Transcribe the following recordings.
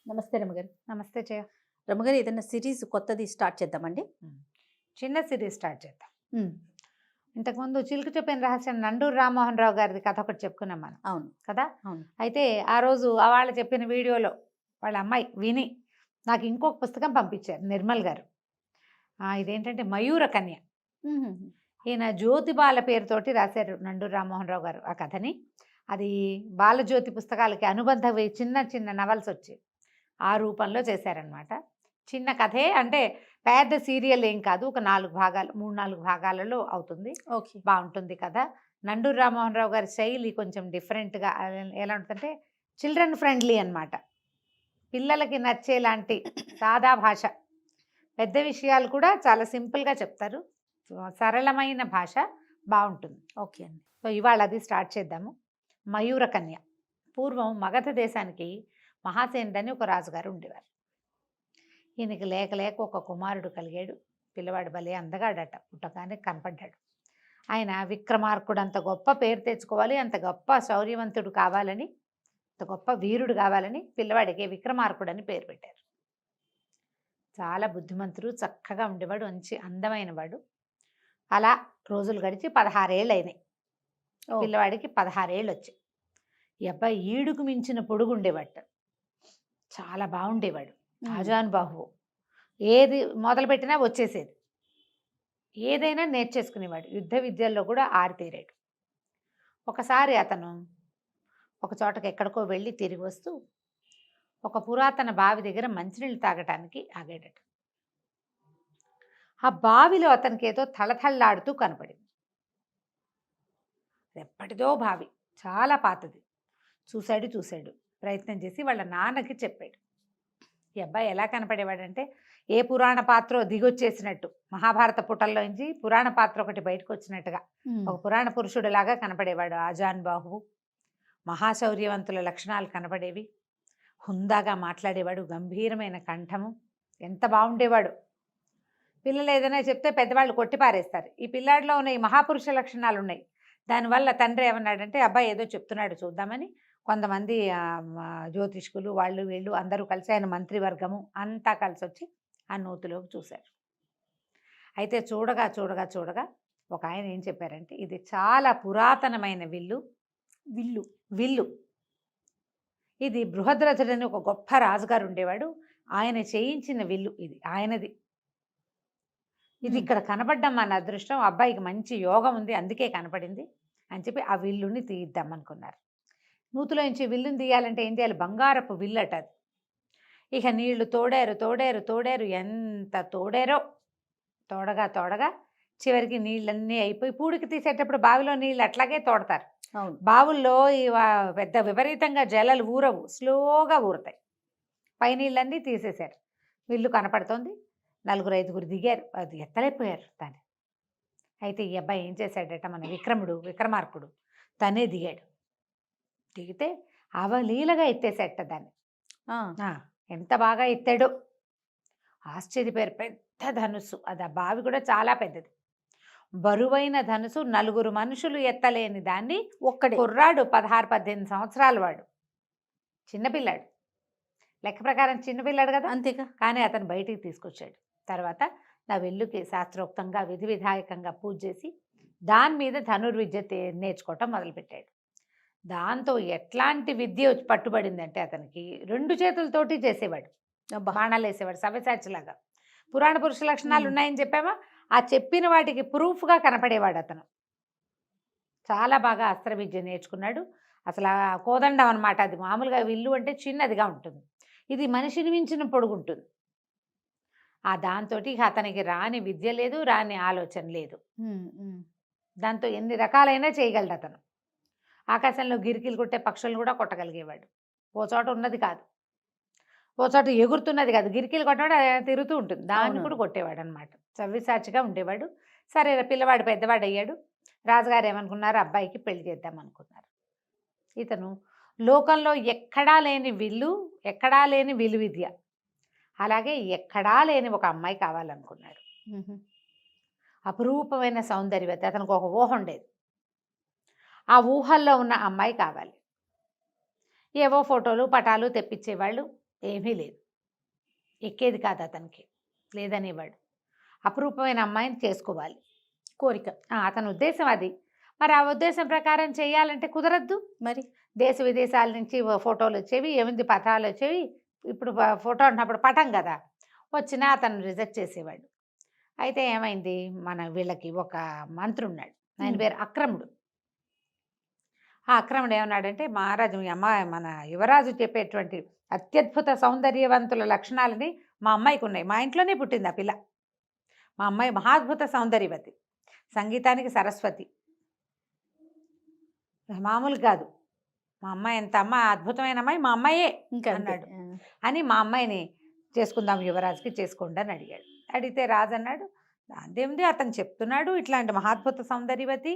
నమస్తే రమగారు. నమస్తే జయ. రమగారు ఏదైనా సిరీస్ కొత్తది స్టార్ట్ చేద్దామండి? చిన్న సిరీస్ స్టార్ట్ చేద్దాం. హ్మ్. ఇంతకుముందు చిలుకు చెప్పిన రహస్యం నండూరు రామ్మోహన్ రావు గారిది కథ ఒకటి చెప్పుకున్నాం మనం అవును. కదా. అవును. అయితే ఆ రోజు వాళ్ళు చెప్పిన వీడియోలో వాళ్ళ అమ్మాయి విని నాకు ఇంకొక పుస్తకం పంపించారు నిర్మల్ గారు. ఇదేంటంటే మయూర కన్య. హుహుహు. ఈయన జ్యోతిబాల పేరుతోటి రాశారు నండూరు రామ్మోహన్ రావు గారు ఆ కథని. అది బాలజ్యోతి పుస్తకాలకి అనుబంధ చిన్న చిన్న నవల్స్ వచ్చాయి, ఆ రూపంలో చేశారనమాట. చిన్న కథే, అంటే పెద్ద సీరియల్ ఏం కాదు, ఒక 4 భాగాలు 3-4 భాగాలలో అవుతుంది. ఓకే. బాగుంటుంది కథ. నండూరు రామ్మోహన్ రావు గారి శైలి కొంచెం డిఫరెంట్గా ఎలా ఉంటుందంటే చిల్డ్రన్ ఫ్రెండ్లీ అనమాట. పిల్లలకి నచ్చేలాంటి సాదా భాష, పెద్ద విషయాలు కూడా చాలా సింపుల్గా చెప్తారు. సరళమైన భాష, బాగుంటుంది. ఓకే అండి. సో ఇవాళ అది స్టార్ట్ చేద్దాము. మయూర కన్య. పూర్వం మగధ దేశానికి మహాసేనుడని ఒక రాజుగారు ఉండేవారు. ఈయనకి లేక లేక ఒక కుమారుడు కలిగాడు. పిల్లవాడు భలే అందగాడట, పుట్టగానే కనపడ్డాడు. ఆయన విక్రమార్కుడు, అంత గొప్ప పేరు తెచ్చుకోవాలి, అంత గొప్ప శౌర్యవంతుడు కావాలని, అంత గొప్ప వీరుడు కావాలని పిల్లవాడికి విక్రమార్కుడు అని పేరు పెట్టారు. చాలా బుద్ధిమంతుడు, చక్కగా ఉండేవాడు, మంచి అందమైన వాడు. అలా రోజులు గడిచి 16 ఏళ్ళు అయినాయి. పిల్లవాడికి 16 ఏళ్ళు వచ్చాయి. ఈ అబ్బాయి ఈడుకు మించిన పొడుగు ఉండేవాడు, చాలా బాగుండేవాడు, ఆజానుబాహువు. ఏది మొదలుపెట్టినా వచ్చేసేది, ఏదైనా నేర్చేసుకునేవాడు, యుద్ధ విద్యల్లో కూడా ఆరితేరాడు. ఒకసారి అతను ఒక చోటకి ఎక్కడికో వెళ్ళి తిరిగి వస్తూ ఒక పురాతన బావి దగ్గర మంచినీళ్ళు తాగటానికి ఆగాడట. ఆ బావిలో అతనికి ఏదో తళతళలాడుతూ కనపడింది. ఎప్పటిదో బావి, చాలా పాతది. చూశాడు, ప్రయత్నం చేసి వాళ్ళ నాన్నకి చెప్పాడు. ఈ అబ్బాయి ఎలా కనపడేవాడంటే ఏ పురాణ పాత్ర దిగొచ్చేసినట్టు, మహాభారత పుటల్లోంచి పురాణ పాత్ర ఒకటి బయటకు వచ్చినట్టుగా ఒక పురాణ పురుషుడిలాగా కనపడేవాడు. ఆజానుబాహువు, మహాశౌర్యవంతుల లక్షణాలు కనపడేవి. హుందాగా మాట్లాడేవాడు, గంభీరమైన కంఠము, ఎంత బాగుండేవాడు. పిల్లలు ఏదైనా చెప్తే పెద్దవాళ్ళు కొట్టిపారేస్తారు. ఈ పిల్లాడిలో ఉన్న ఈ మహాపురుష లక్షణాలు ఉన్నాయి. దానివల్ల తండ్రి ఏమన్నాడంటే అబ్బాయి ఏదో చెప్తున్నాడు చూద్దామని కొంతమంది జ్యోతిష్కులు వాళ్ళు వీళ్ళు అందరూ కలిసి, ఆయన మంత్రివర్గము అంతా కలిసి వచ్చి ఆ నూతిలోకి చూశారు. అయితే చూడగా ఒక ఆయన ఏం చెప్పారంటే ఇది చాలా పురాతనమైన విల్లు. విల్లు ఇది బృహద్రథుడని ఒక గొప్ప రాజుగారు ఉండేవాడు, ఆయన చేయించిన విల్లు, ఇది ఆయనది. ఇది ఇక్కడ కనపడ్డం మన అదృష్టం, అబ్బాయికి మంచి యోగం ఉంది అందుకే కనపడింది అని చెప్పి ఆ విల్లుని తీద్దామనుకున్నారు. నూతిలోంచి విల్లుని తీయాలంటే ఏం చేయాలి, బంగారపు విల్లట అది. ఇక నీళ్లు తోడారు, ఎంత తోడారో, తోడగా చివరికి నీళ్ళన్నీ అయిపోయి, పూడికి తీసేటప్పుడు బావిలో నీళ్ళు అట్లాగే తోడతారు. బావుల్లో పెద్ద విపరీతంగా జలాలు ఊరవు, స్లోగా ఊరుతాయి. పై నీళ్ళన్నీ తీసేశారు. విల్లు కనపడుతోంది. 4-5 దిగారు, అది ఎత్తలేకపోయారు దాన్ని. అయితే ఈ అబ్బాయి ఏం చేశాడట, మన విక్రమార్కుడు తనే దిగాడు. దిగితే అవలీలగా ఎత్తేసేట దాన్ని. ఎంత బాగా ఎత్తాడో, ఆశ్చర్యపోయారు. పెద్ద ధనుస్సు అది, ఆ బావి కూడా చాలా పెద్దది, బరువైన ధనుసు. 4 మనుషులు ఎత్తలేని దాన్ని ఒక్కడే కుర్రాడు, 16-18 సంవత్సరాల వాడు, చిన్నపిల్లాడు, లెక్క ప్రకారం చిన్నపిల్లాడు కదా, అంతేగా. కానీ అతను బయటికి తీసుకొచ్చాడు. తర్వాత నా వెల్లుకి శాస్త్రోక్తంగా విధి విధాయకంగా పూజ చేసి దాని మీద ధనుర్విద్య నేర్చుకోవటం మొదలుపెట్టాడు. దాంతో ఎట్లాంటి విద్య పట్టుబడిందంటే అతనికి 2 చేతులతోటి చేసేవాడు, బాణాలు వేసేవాడు, సవ్యసాచిలాగా. పురాణ పురుష లక్షణాలు ఉన్నాయని చెప్పామా, ఆ చెప్పిన వాటికి ప్రూఫ్గా కనపడేవాడు అతను. చాలా బాగా అస్త్ర విద్య నేర్చుకున్నాడు. అసలు ఆ కోదండం అనమాట, అది మామూలుగా విల్లు అంటే చిన్నదిగా ఉంటుంది, ఇది మనిషిని మించిన పొడుగుంటుంది. దాంతో అతనికి రాని విద్య లేదు, రాని ఆలోచన లేదు. దాంతో ఎన్ని రకాలైనా చేయగలడు అతను. ఆకాశంలో గిరికీలు కొట్టే పక్షులను కూడా కొట్టగలిగేవాడు. ఓ చోట ఉన్నది కాదు, ఓ చోట ఎగురుతున్నది కాదు, గిరికీలు కొట్టవాడు తిరుగుతూ ఉంటుంది, దాన్ని కూడా కొట్టేవాడు అనమాట. సవ్యసాచిగా ఉండేవాడు. సరే, పిల్లవాడు పెద్దవాడు అయ్యాడు. రాజుగారు ఏమనుకున్నారు, అబ్బాయికి పెళ్లి చేద్దాం అనుకున్నారు. ఇతను లోకంలో ఎక్కడా లేని విలు విద్య, అలాగే ఎక్కడా లేని ఒక అమ్మాయి కావాలనుకున్నాడు. అపురూపమైన సౌందర్యవతి, అతనికి ఒక ఊహ ఉండేది. ఆ ఊహల్లో ఉన్న అమ్మాయి కావాలి. ఏవో ఫోటోలు పటాలు తెప్పించేవాళ్ళు, ఏమీ లేదు, ఎక్కేది కాదు అతనికి, లేదనేవాడు. అపురూపమైన అమ్మాయిని చేసుకోవాలి కోరిక. అతని ఉద్దేశం అది. మరి ఆ ఉద్దేశం ప్రకారం చేయాలంటే కుదరద్దు. మరి దేశ విదేశాల నుంచి ఫోటోలు వచ్చేవి, ఏముంది పటాలు వచ్చేవి. ఇప్పుడు ఫోటో అన్నప్పుడు పటం కదా, వచ్చినా అతను రిజెక్ట్ చేసేవాడు. అయితే ఏమైంది, మన వీళ్ళకి ఒక మంత్రి ఉన్నాడు, ఆయన పేరు అక్రముడు. ఆ అక్రముడు ఏమన్నాడంటే, మహారాజు మీ అమ్మాయి మన యువరాజు చెప్పేటువంటి అత్యద్భుత సౌందర్యవంతుల లక్షణాలని మా అమ్మాయికి ఉన్నాయి. మా ఇంట్లోనే పుట్టింది ఆ పిల్ల. మా అమ్మాయి మహాద్భుత సౌందర్యవతి, సంగీతానికి సరస్వతి, మామూలు కాదు. మా అమ్మాయి ఎంత అద్భుతమైన అమ్మాయి మా అమ్మాయే ఇంకా అన్నాడు. అని మా అమ్మాయిని చేసుకుందాం యువరాజుకి, చేసుకోండి అని అడిగాడు. అడిగితే రాజు అన్నాడు, దాందేముంది, అతను చెప్తున్నాడు ఇట్లాంటి మహాద్భుత సౌందర్యవతి,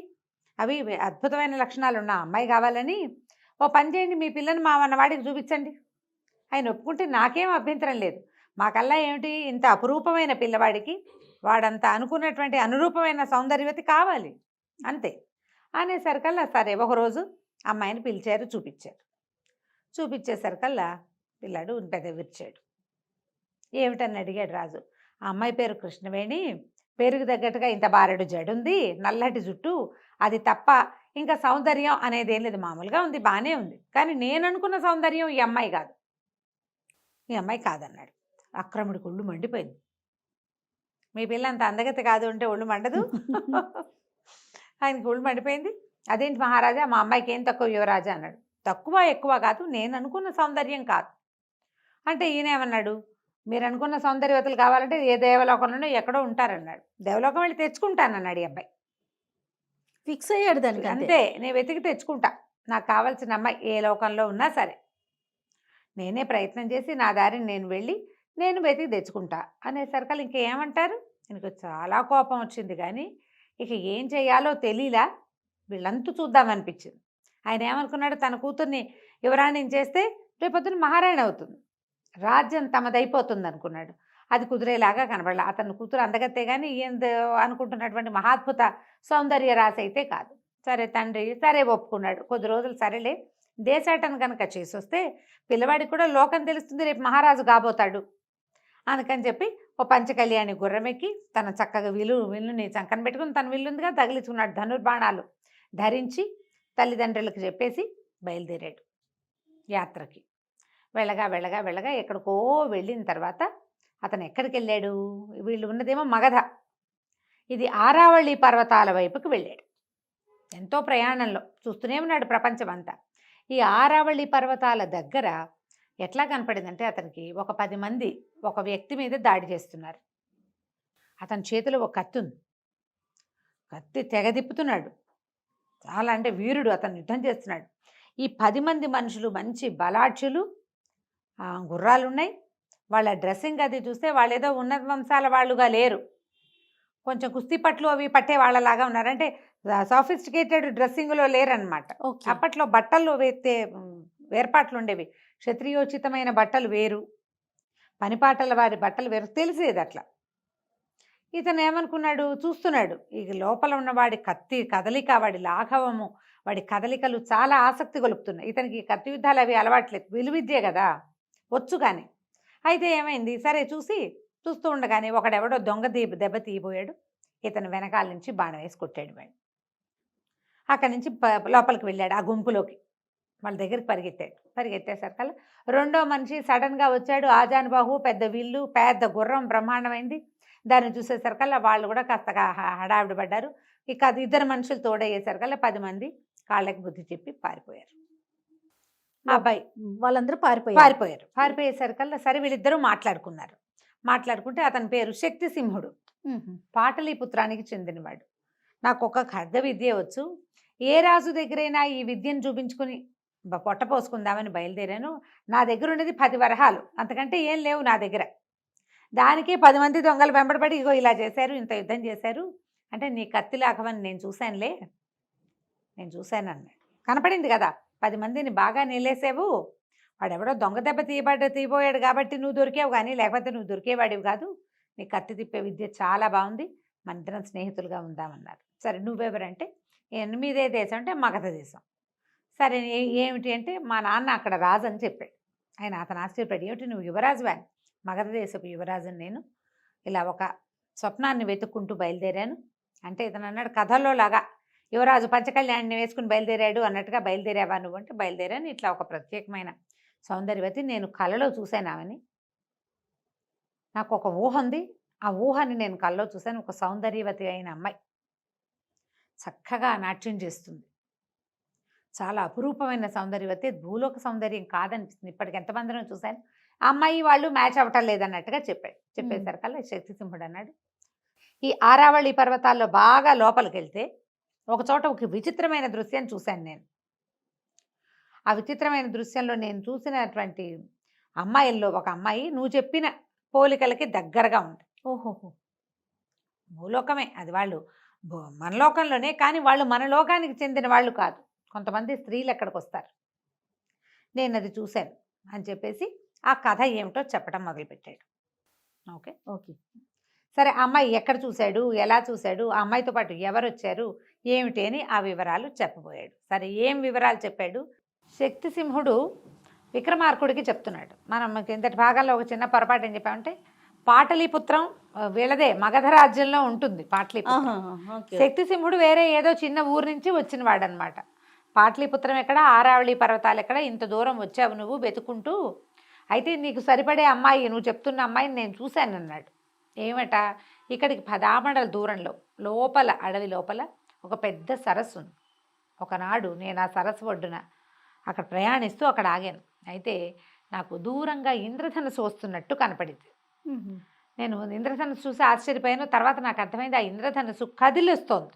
అవి అద్భుతమైన లక్షణాలు ఉన్న అమ్మాయి కావాలని, ఓ పని చేయండి, మీ పిల్లని మా వాడికి చూపించండి. ఆయన ఒప్పుకుంటే నాకేం అభ్యంతరం లేదు. మాకల్లా ఏమిటి, ఇంత అపురూపమైన పిల్లవాడికి వాడంత అనుకున్నటువంటి అనురూపమైన సౌందర్యవతి కావాలి అంతే అనేసరికల్లా సరే ఒకరోజు అమ్మాయిని పిలిచారు, చూపించేసరికల్లా పిల్లాడు పెద్ద విరిచాడు. ఏమిటని అడిగాడు రాజు. ఆ అమ్మాయి పేరు కృష్ణవేణి, పేరుకు తగ్గట్టుగా ఇంత బారెడు జడుంది, నల్లటి జుట్టు, అది తప్ప ఇంకా సౌందర్యం అనేది ఏం లేదు, మామూలుగా ఉంది, బాగానే ఉంది, కానీ నేను అనుకున్న సౌందర్యం ఈ అమ్మాయి కాదు, ఈ అమ్మాయి కాదన్నాడు. అక్రముడికి ఒళ్ళు మండిపోయింది. మీ పిల్ల అంత అందగతి కాదు అంటే ఒళ్ళు మండదు. ఆయనకి ఒళ్ళు మండిపోయింది. అదేంటి మహారాజా, మా అమ్మాయికి ఏం తక్కువ యువరాజా అన్నాడు. తక్కువ ఎక్కువ కాదు, నేను అనుకున్న సౌందర్యం కాదు అంటే ఈయనేమన్నాడు, మీరు అనుకున్న సౌందర్యవతులు కావాలంటే ఏ దేవలోకంలోనో ఎక్కడో ఉంటారన్నాడు. దేవలోకం వెళ్ళి తెచ్చుకుంటానన్నాడు ఈ అబ్బాయి. ఫిక్స్ అయ్యాడు దానికి. అంతే, నేను వెతికి తెచ్చుకుంటా, నాకు కావాల్సిన అమ్మాయి ఏ లోకంలో ఉన్నా సరే నేనే ప్రయత్నం చేసి నా దారిని నేను వెళ్ళి నేను వెతికి తెచ్చుకుంటా అనేసరికల్ ఇంకేమంటారు. எனக்கு చాలా కోపం వచ్చింది, కానీ ఇక ఏం చేయాలో తెలియలా, వీళ్ళంతా చూద్దామనిపించింది. ఆయన ఏమనుకున్నాడు, తన కూతుర్ని యువరాణిని చేస్తే రేపొద్దున మహారాణి అవుతుంది, రాజ్యం తమదైపోతుంది అనుకున్నాడు. అది కుదిరేలాగా కనబడాల. అతని కూతురు అందగతే కానీ ఈయన అనుకుంటున్నటువంటి మహాద్భుత సౌందర్య రాశి అయితే కాదు. సరే తండ్రి సరే ఒప్పుకున్నాడు. కొద్ది రోజులు సరేలే, దేశాటన కనుక చేసి వస్తే పిల్లవాడికి కూడా లోకం తెలుస్తుంది, రేపు మహారాజు కాబోతాడు అందుకని చెప్పి ఓ పంచకళ్యాణి గుర్రమెక్కి తన చక్కగా విల్లుని చంకన పెట్టుకుని, తన విల్లుందిగా తగిలించుకున్నాడు, ధనుర్బాణాలు ధరించి తల్లిదండ్రులకు చెప్పేసి బయలుదేరాడు యాత్రకి. వెళ్ళగా వెళ్ళగా వెళ్ళగా ఎక్కడికో వెళ్ళిన తర్వాత అతను ఎక్కడికి వెళ్ళాడు, వీళ్ళు ఉన్నదేమో మగధ, ఇది ఆరావళి పర్వతాల వైపుకి వెళ్ళాడు. ఎంతో ప్రయాణంలో చూస్తూనే ఉన్నాడు ప్రపంచం అంతా. ఈ ఆరావళి పర్వతాల దగ్గర ఎట్లా కనపడిందంటే అతనికి ఒక 10 మంది ఒక వ్యక్తి మీద దాడి చేస్తున్నారు. అతని చేతిలో ఒక కత్తి ఉంది, కత్తి తెగదిప్పుతున్నాడు, చాలా అంటే వీరుడు, అతను యుద్ధం చేస్తున్నాడు. ఈ 10 మంది మనుషులు మంచి బలాఢ్యులు, గుర్రాలు ఉన్నాయి, వాళ్ళ డ్రెస్సింగ్ అది చూస్తే వాళ్ళు ఏదో ఉన్నత వంశాల వాళ్ళుగా లేరు, కొంచెం కుస్తీ పట్లు అవి పట్టే వాళ్ళలాగా ఉన్నారు, అంటే సాఫిస్టికేటెడ్ డ్రెస్సింగ్లో లేరనమాట. అప్పట్లో బట్టల్లో వేర్పాట్లు ఉండేవి, క్షత్రియోచితమైన బట్టలు వేరు, పనిపాటల వారి బట్టలు వేరు, తెలిసేది అట్లా. ఇతను ఏమనుకున్నాడు, చూస్తున్నాడు ఈ లోపల ఉన్న వాడి కత్తి కదలిక, వాడి లాఘవము, వాడి కదలికలు చాలా ఆసక్తి గొలుపుతున్నాయి. ఇతనికి కత్తి యుద్ధాలు అవి అలవాట్లేదు, విలువిద్యే కదా వచ్చు. కానీ అయితే ఏమైంది, సరే చూస్తూ ఉండగానే ఒకడెవడో దొంగ దెబ్బ తీయబోయాడు, ఇతను వెనకాల నుంచి బాణం వేసి కొట్టాడు. వాడు అక్కడి నుంచి లోపలికి వెళ్ళాడు, ఆ గుంపులోకి వాళ్ళ దగ్గరికి పరిగెత్తేసరికల్లా రెండో మనిషి సడన్గా వచ్చాడు, ఆజానుబాహు, పెద్ద విల్లు, పెద్ద గుర్రం, బ్రహ్మాండమైంది. దాన్ని చూసేసరికల్లా వాళ్ళు కూడా కాస్త హడావిడి పడ్డారు. ఇక అది 2 మనుషులు తోడయ్యేసరికల్లా 10 మంది కాళ్ళకి బుద్ధి చెప్పి పారిపోయారు. ఆ అబ్బాయి వాళ్ళందరూ పారిపోయేసరికల్లా సరే వీళ్ళిద్దరూ మాట్లాడుకుంటే అతని పేరు శక్తిసింహుడు, పాటలీపుత్రానికి చెందినవాడు. నాకు ఒక ఖడ్గ విద్య వచ్చు, ఏ రాజు దగ్గరైనా ఈ విద్యను చూపించుకుని పొట్ట పోసుకుందామని బయలుదేరాను. నా దగ్గర ఉండేది 10 వరహాలు, అంతకంటే ఏం లేవు నా దగ్గర. దానికే 10 మంది దొంగలు వెంబడబడి ఇగో ఇలా చేశారు, ఇంత యుద్ధం చేశారు అంటే నీ కత్తి లాఘవని నేను చూశాను అన్నాడు. కనపడింది కదా 10 మందిని బాగా నిలేసావు, వాడెవడో దొంగ దెబ్బ తీయబోయాడు కాబట్టి నువ్వు దొరికావు, కానీ లేకపోతే నువ్వు దొరికేవాడివి కాదు, నీ కత్తి తిప్పే విద్య చాలా బాగుంది, మన ఇద్దరం స్నేహితులుగా ఉందామన్నారు. సరే నువ్వెవరంటే మీదే దేశం అంటే మగధ దేశం. సరే ఏమిటి అంటే మా నాన్న అక్కడ రాజు అని చెప్పాడు. ఆయన అతను ఆశ్చర్యపడి, ఏమిటి నువ్వు యువరాజువా? మగధ దేశపు యువరాజుని నేను, ఇలా ఒక స్వప్నాన్ని వెతుక్కుంటూ బయలుదేరాను అంటే ఇతను అన్నాడు కథల్లో లాగా యువరాజు పంచకళ్యాణిని వేసుకుని బయలుదేరాడు అన్నట్టుగా, బయలుదేరావా నువ్వు అంటే బయలుదేరాను. ఇట్లా ఒక ప్రత్యేకమైన సౌందర్యవతి నేను కలలో చూశాను ఆమెని. నాకు ఒక ఊహ ఉంది, ఆ ఊహని నేను కల్లో చూశాను. ఒక సౌందర్యవతి అయిన అమ్మాయి చక్కగా నాట్యం చేస్తుంది, చాలా అపురూపమైన సౌందర్యవతి, భూలోక సౌందర్యం కాదనిపిస్తుంది. ఇప్పటికి ఎంతమందినో చూశాను, ఆ అమ్మాయి వాళ్ళు మ్యాచ్ అవ్వటం లేదన్నట్టుగా చెప్పాడు. చెప్పేసరికల్లా శక్తిసింహుడు అన్నాడు, ఈ ఆరావళి పర్వతాల్లో బాగా లోపలికి వెళ్తే ఒక చోట ఒక విచిత్రమైన దృశ్యాన్ని చూశాను నేను. ఆ విచిత్రమైన దృశ్యంలో నేను చూసినటువంటి అమ్మాయిల్లో ఒక అమ్మాయి నువ్వు చెప్పిన పోలికలకి దగ్గరగా ఉంది. ఓహోహో. భూలోకమే అది, వాళ్ళు మన లోకంలోనే, కానీ వాళ్ళు మన లోకానికి చెందిన వాళ్ళు కాదు. కొంతమంది స్త్రీలు ఎక్కడికి వస్తారు, నేను అది చూశాను అని చెప్పేసి ఆ కథ ఏమిటో చెప్పడం మొదలుపెట్టాడు. Okay okay. సరే, ఆ అమ్మాయి ఎక్కడ చూశాడు, ఎలా చూశాడు, ఆ అమ్మాయితో పాటు ఎవరు వచ్చారు, ఏమిటి అని ఆ వివరాలు చెప్పబోయాడు. సరే, ఏం వివరాలు చెప్పాడు? శక్తిసింహుడు విక్రమార్కుడికి చెప్తున్నాడు. మనం కిందటి భాగంలో ఒక చిన్న పొరపాటు ఏం చెప్పామంటే, పాటలీపుత్రం వీళ్ళదే మగధ రాజ్యంలో ఉంటుంది పాటలీపుత్రం. శక్తిసింహుడు వేరే ఏదో చిన్న ఊరు నుంచి వచ్చిన వాడనమాట. పాటలీపుత్రం ఎక్కడ, ఆరావళి పర్వతాలు ఎక్కడ, ఇంత దూరం వచ్చావు నువ్వు వెతుకుంటూ, అయితే నీకు సరిపడే అమ్మాయి, నువ్వు చెప్తున్న అమ్మాయిని నేను చూశాను అన్నాడు. ఏమట, ఇక్కడికి 10 ఆమడల దూరంలో లోపల, అడవి లోపల ఒక పెద్ద సరస్సు ఉంది. ఒకనాడు నేను ఆ సరస్సు ఒడ్డున అక్కడ ప్రయాణిస్తూ అక్కడ ఆగాను. అయితే నాకు దూరంగా ఇంద్రధనుసు వస్తున్నట్టు కనపడింది. నేను ఇంద్రధనుసు చూసి ఆశ్చర్యపోయాను. తర్వాత నాకు అర్థమైంది, ఆ ఇంద్రధనుసు కదిలిస్తోంది.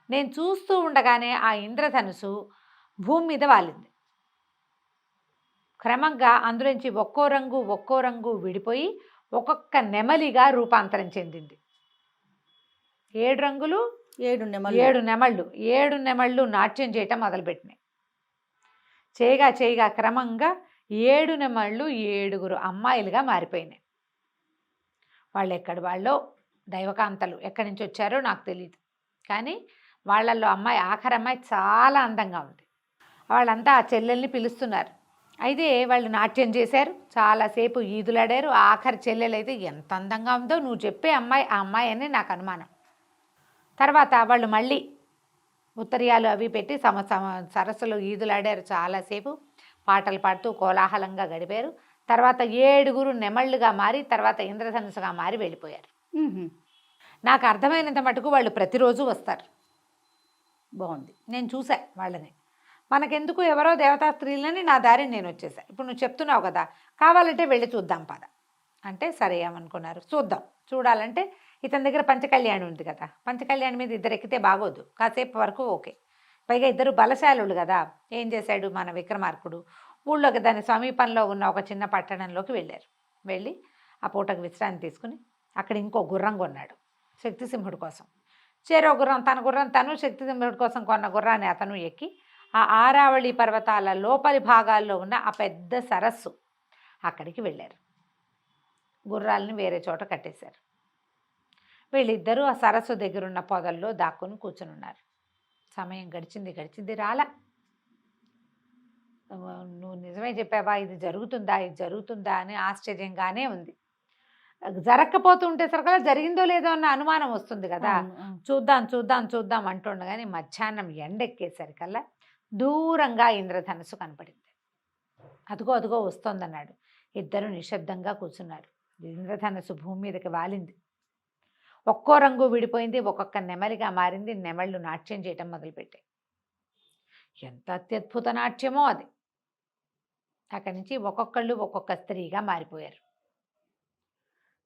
నేను చూస్తూ ఉండగానే ఆ ఇంద్రధనుసు భూమి మీద వాలింది. క్రమంగా అందులోంచి ఒక్కో రంగు విడిపోయి ఒక్కొక్క నెమలిగా రూపాంతరం చెందింది. 7 రంగులు, 7 నెమళ్ళు నాట్యం చేయటం మొదలుపెట్టినాయి. చేయగా క్రమంగా 7 నెమళ్ళు 7 అమ్మాయిలుగా మారిపోయినాయి. వాళ్ళు ఎక్కడి వాళ్ళో, దైవకాంతలు ఎక్కడి నుంచి వచ్చారో నాకు తెలియదు, కానీ వాళ్ళల్లో ఆఖరి అమ్మాయి చాలా అందంగా ఉంది. వాళ్ళంతా ఆ చెల్లెల్ని పిలుస్తున్నారు. అయితే వాళ్ళు నాట్యం చేశారు, చాలాసేపు ఈదులాడారు. ఆఖరి చెల్లెలు అయితే ఎంత అందంగా ఉందో, నువ్వు చెప్పే అమ్మాయి ఆ అమ్మాయి అని నాకు అనుమానం. తర్వాత వాళ్ళు మళ్ళీ ఉత్తరీయాలు అవి పెట్టి సరస్సులో ఈదులాడారు, చాలాసేపు పాటలు పాడుతూ కోలాహలంగా గడిపారు. తర్వాత 7 నెమళ్ళుగా మారి, తర్వాత ఇంద్రధనుసుగా మారి వెళ్ళిపోయారు. నాకు అర్థమైనంత మటుకు వాళ్ళు ప్రతిరోజు వస్తారు. బాగుంది, నేను చూసా వాళ్ళని. మనకెందుకు, ఎవరో దేవతా స్త్రీలని నా దారిని నేను వచ్చేసా. ఇప్పుడు నువ్వు చెప్తున్నావు కదా, కావాలంటే వెళ్ళి చూద్దాం పద అంటే సరే ఏమనుకున్నారు, చూద్దాం. చూడాలంటే ఇతని దగ్గర పంచకళ్యాణి ఉంది కదా, పంచకళ్యాణి మీద ఇద్దరు ఎక్కితే బాగోదు, కాసేపు వరకు ఓకే. పైగా ఇద్దరు బలశాలులు కదా. ఏం చేశాడు మన విక్రమార్కుడు, ఊళ్ళోకి దాని సమీపంలో ఉన్న ఒక చిన్న పట్టణంలోకి వెళ్ళారు. వెళ్ళి ఆ పూటకు విశ్రాంతి తీసుకుని అక్కడ ఇంకో గుర్రం కొన్నాడు శక్తిసింహుడి కోసం. చేరో గుర్రం, తన గుర్రం తను, శక్తిసింహుడి కోసం కొన్న గుర్రాన్ని అతను ఎక్కి ఆ ఆరావళి పర్వతాల లోపలి భాగాల్లో ఉన్న ఆ పెద్ద సరస్సు అక్కడికి వెళ్ళారు. గుర్రాలని వేరే చోట కట్టేశారు. వీళ్ళిద్దరూ ఆ సరస్సు దగ్గరున్న పొదల్లో దాక్కుని కూర్చునున్నారు. సమయం గడిచింది రాలా. నువ్వు నిజమే చెప్పావా, ఇది జరుగుతుందా అని ఆశ్చర్యంగానే ఉంది. జరగకపోతుంటే సరికల్లా జరిగిందో లేదో అన్న అనుమానం వస్తుంది కదా. చూద్దాం అంటుండగానే మధ్యాహ్నం ఎండెక్కేసరికల్లా దూరంగా ఇంద్రధనుసు కనపడింది. అదుగో వస్తోందన్నాడు. ఇద్దరు నిశ్శబ్దంగా కూర్చున్నారు. ఇంద్రధనుసు భూమి మీదకి వాలింది. ఒక్కో రంగు విడిపోయింది, ఒక్కొక్క నెమలిగా మారింది. నెమళ్ళు నాట్యం చేయటం మొదలుపెట్టాయి. ఎంత అత్యద్భుత నాట్యమో అది. అక్కడి నుంచి ఒక్కొక్కళ్ళు ఒక్కొక్క స్త్రీగా మారిపోయారు.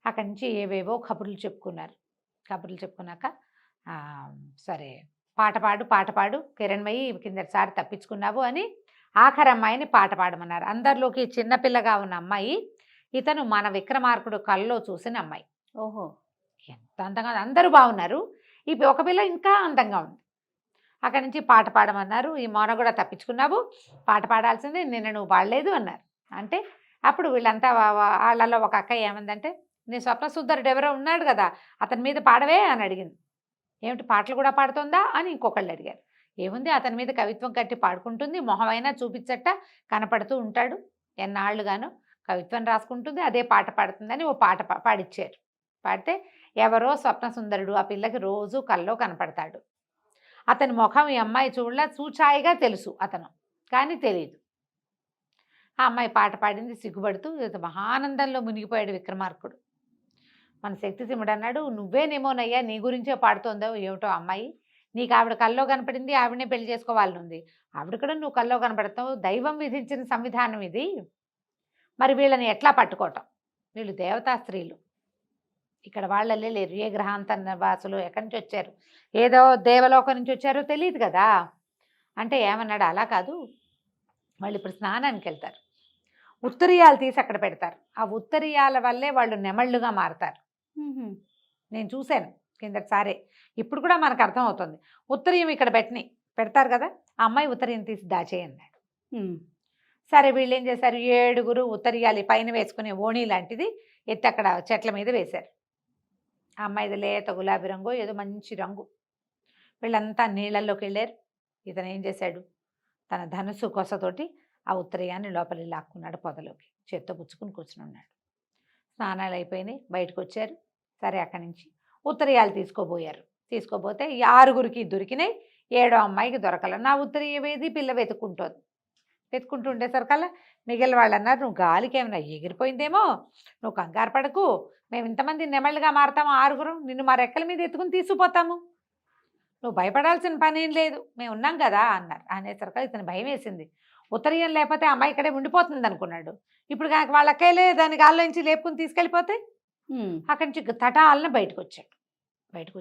అక్కడి నుంచి ఏవేవో కబుర్లు చెప్పుకున్నాక సరే పాట పాడు కిరణ్మయి, కిందటిసారి తప్పించుకున్నావు అని ఆఖరి అమ్మాయిని పాట పాడమన్నారు. అందరిలోకి చిన్నపిల్లగా ఉన్న అమ్మాయి ఇతను మన విక్రమార్కుడు కల్లో చూసిన అమ్మాయి. ఓహో, ఎంత అందంగా, అందరూ బాగున్నారు, ఈ ఒక పిల్ల ఇంకా అందంగా ఉంది. అక్కడి నుంచి పాట పాడమన్నారు. ఈ మౌన కూడా తప్పించుకున్నావు, పాట పాడాల్సిందే, నిన్న నువ్వు పాడలేదు అన్నారు. అంటే అప్పుడు వీళ్ళంతా వాళ్ళలో ఒక అక్క ఏమందంటే, నీ స్వప్నసుందరుడు ఎవరో ఉన్నాడు కదా, అతని మీద పాడవే అని అడిగింది. ఏమిటి పాటలు కూడా పాడుతుందా అని ఇంకొకళ్ళు అడిగారు. ఏముంది, అతని మీద కవిత్వం కట్టి పాడుకుంటుంది, మొహమైనా చూపించట, కనపడుతూ ఉంటాడు, ఎన్నాళ్ళుగానో కవిత్వం రాసుకుంటుంది, అదే పాట పాడుతుందని ఓ పాట పాడిచ్చారు. పాడితే ఎవరో స్వప్న సుందరుడు ఆ పిల్లకి రోజు కల్లో కనపడతాడు. అతని ముఖం ఈ అమ్మాయి చూడలా, చూచాయిగా తెలుసు అతను, కానీ తెలియదు. ఆ అమ్మాయి పాట పాడింది, సిగ్గుపడుతూ మహానందంలో మునిగిపోయాడు విక్రమార్కుడు. మన శక్తిసింహుడు అన్నాడు, నువ్వేనేమోనయ్యా, నీ గురించే పాడుతోందో ఏమిటో అమ్మాయి, నీకు ఆవిడ కల్లో కనపడింది, ఆవిడనే పెళ్లి చేసుకోవాలని ఉంది, ఆవిడ కూడా నువ్వు కల్లో కనపడతావు, దైవం విధించిన సంవిధానం ఇది, మరి వీళ్ళని ఎట్లా పట్టుకోవటం, వీళ్ళు దేవతా స్త్రీలు, ఇక్కడ వాళ్ళే లేరు, ఏ గ్రహాంతర వాసులు, ఎక్కడి నుంచి వచ్చారు, ఏదో దేవలోకం నుంచి వచ్చారో తెలియదు కదా. అంటే ఏమన్నాడు, అలా కాదు, వాళ్ళు ఇప్పుడు స్నానానికి వెళ్తారు, ఉత్తరీయాలు తీసి అక్కడ పెడతారు, ఆ ఉత్తరీయాల వల్లే వాళ్ళు నెమళ్ళుగా మారతారు. నేను చూశాను కిందటిసారే, ఇప్పుడు కూడా మనకు అర్థం అవుతుంది. ఉత్తరీయం ఇక్కడ పెడతారు కదా, ఆ అమ్మాయి ఉత్తరీయం తీసి దాచేయన్నాడు. సరే వీళ్ళు ఏం చేశారు, 7 ఉత్తరీయాలు పైన వేసుకునే ఓణి లాంటిది ఎత్తి అక్కడ చెట్ల మీద వేశారు. ఆ అమ్మాయిది లేత గులాబీ రంగు, ఏదో మంచి రంగు. వీళ్ళంతా నీళ్ళల్లోకి వెళ్ళారు. ఇతను ఏం చేశాడు, తన ధనుసు కొసతోటి ఆ ఉత్తరీయాన్ని లోపలికి లాక్కున్నాడు, పొదలోకి చేత్తో పుచ్చుకుని కూర్చుని ఉన్నాడు. స్నానాలు అయిపోయినాయి, బయటకు వచ్చారు. సరే అక్కడి నుంచి ఉత్తరీయాలు తీసుకోబోతే ఈ 6 దొరికినాయి, 7వ అమ్మాయికి దొరకల. నా ఉత్తరీయం ఏది, పిల్ల వెతుక్కుంటూ ఉండేసరికల్లా మిగిలిన వాళ్ళు అన్నారు, నువ్వు గాలికి ఏమైనా ఎగిరిపోయిందేమో, నువ్వు కంగారు పడకు, మేము ఇంతమంది నెమళ్ళుగా మారతాము, 6 నిన్ను మా రెక్కల మీద ఎత్తుకుని తీసుకుపోతాము, నువ్వు భయపడాల్సిన పని ఏం లేదు, మేము ఉన్నాం కదా అన్నారు. అనేసరికి ఇతను భయం వేసింది. ఉత్తరీయం లేకపోతే అమ్మాయి ఇక్కడే ఉండిపోతుంది అనుకున్నాడు. ఇప్పుడు కనుక వాళ్ళ అక్కలే దాని గాల్లోంచి లేపుకుని తీసుకెళ్ళిపోతే అక్కడి నుంచి తటాలను బయటకు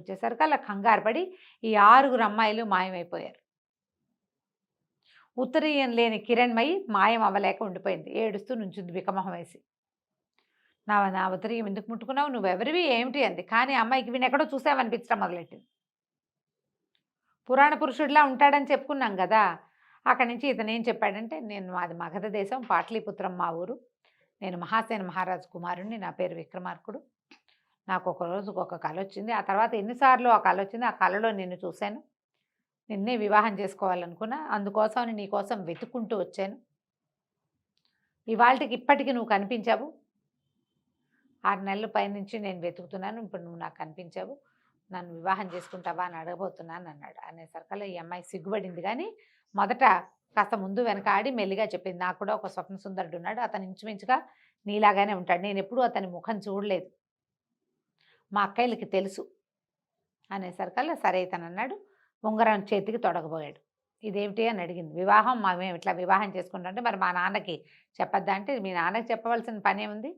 వచ్చేసరికి అలా కంగారు పడి ఈ 6 అమ్మాయిలు మాయమైపోయారు. ఉత్తరీయం లేని కిరణ్మయి మాయం అవ్వలేక ఉండిపోయింది, ఏడుస్తూ నుంచుంది వికమొహం వేసి. నా ఉత్తరీయం ఎందుకు ముట్టుకున్నావు, నువ్వెవరివి ఏమిటి అంది. కానీ అమ్మాయికి వీని ఎక్కడో చూసామనిపించడం మొదలెట్టింది. పురాణ పురుషుడిలా ఉంటాడని చెప్పుకున్నాం కదా. అక్కడి నుంచి ఇతను ఏం చెప్పాడంటే, నేను మాది మగధ దేశం, పాటలీపుత్రం మా ఊరు, నేను మహాసేన మహారాజు కుమారుణ్ణి, నా పేరు విక్రమార్కుడు, నాకు ఒక రోజుకు ఒక కళ వచ్చింది, ఆ తర్వాత ఎన్నిసార్లు ఆ కళ వచ్చింది, ఆ కళలో నిన్ను చూశాను, నిన్నే వివాహం చేసుకోవాలనుకున్నా, అందుకోసం నీకోసం వెతుక్కుంటూ వచ్చాను, ఇవాళకి ఇప్పటికీ నువ్వు కనిపించావు, 6 నెలల పైనుంచి నేను వెతుకుతున్నాను, ఇప్పుడు నువ్వు నాకు కనిపించావు, నన్ను వివాహం చేసుకుంటావా అని అడగబోతున్నాను అన్నాడు. అనేసరికల్లా ఈ అమ్మాయి సిగ్గుపడింది, కానీ మొదట కాస్త ముందు వెనక ఆడి మెల్లిగా చెప్పింది, నాకు కూడా ఒక స్వప్న సుందరుడు ఉన్నాడు, అతను ఇంచుమించుగా నీలాగానే ఉంటాడు, నేను ఎప్పుడూ అతని ముఖం చూడలేదు, మా అక్కయ్యలకి తెలుసు. అనేసరికల్లా సరే ఇతను అన్నాడు, ఉంగరం చేతికి తొడగబోయాడు. ఇదేమిటి అని అడిగింది. వివాహం మేము ఇట్లా వివాహం చేసుకుంటామంటే, మరి మా నాన్నకి చెప్పద్దా అంటే, మీ నాన్నకి చెప్పవలసిన పనే ఉంది,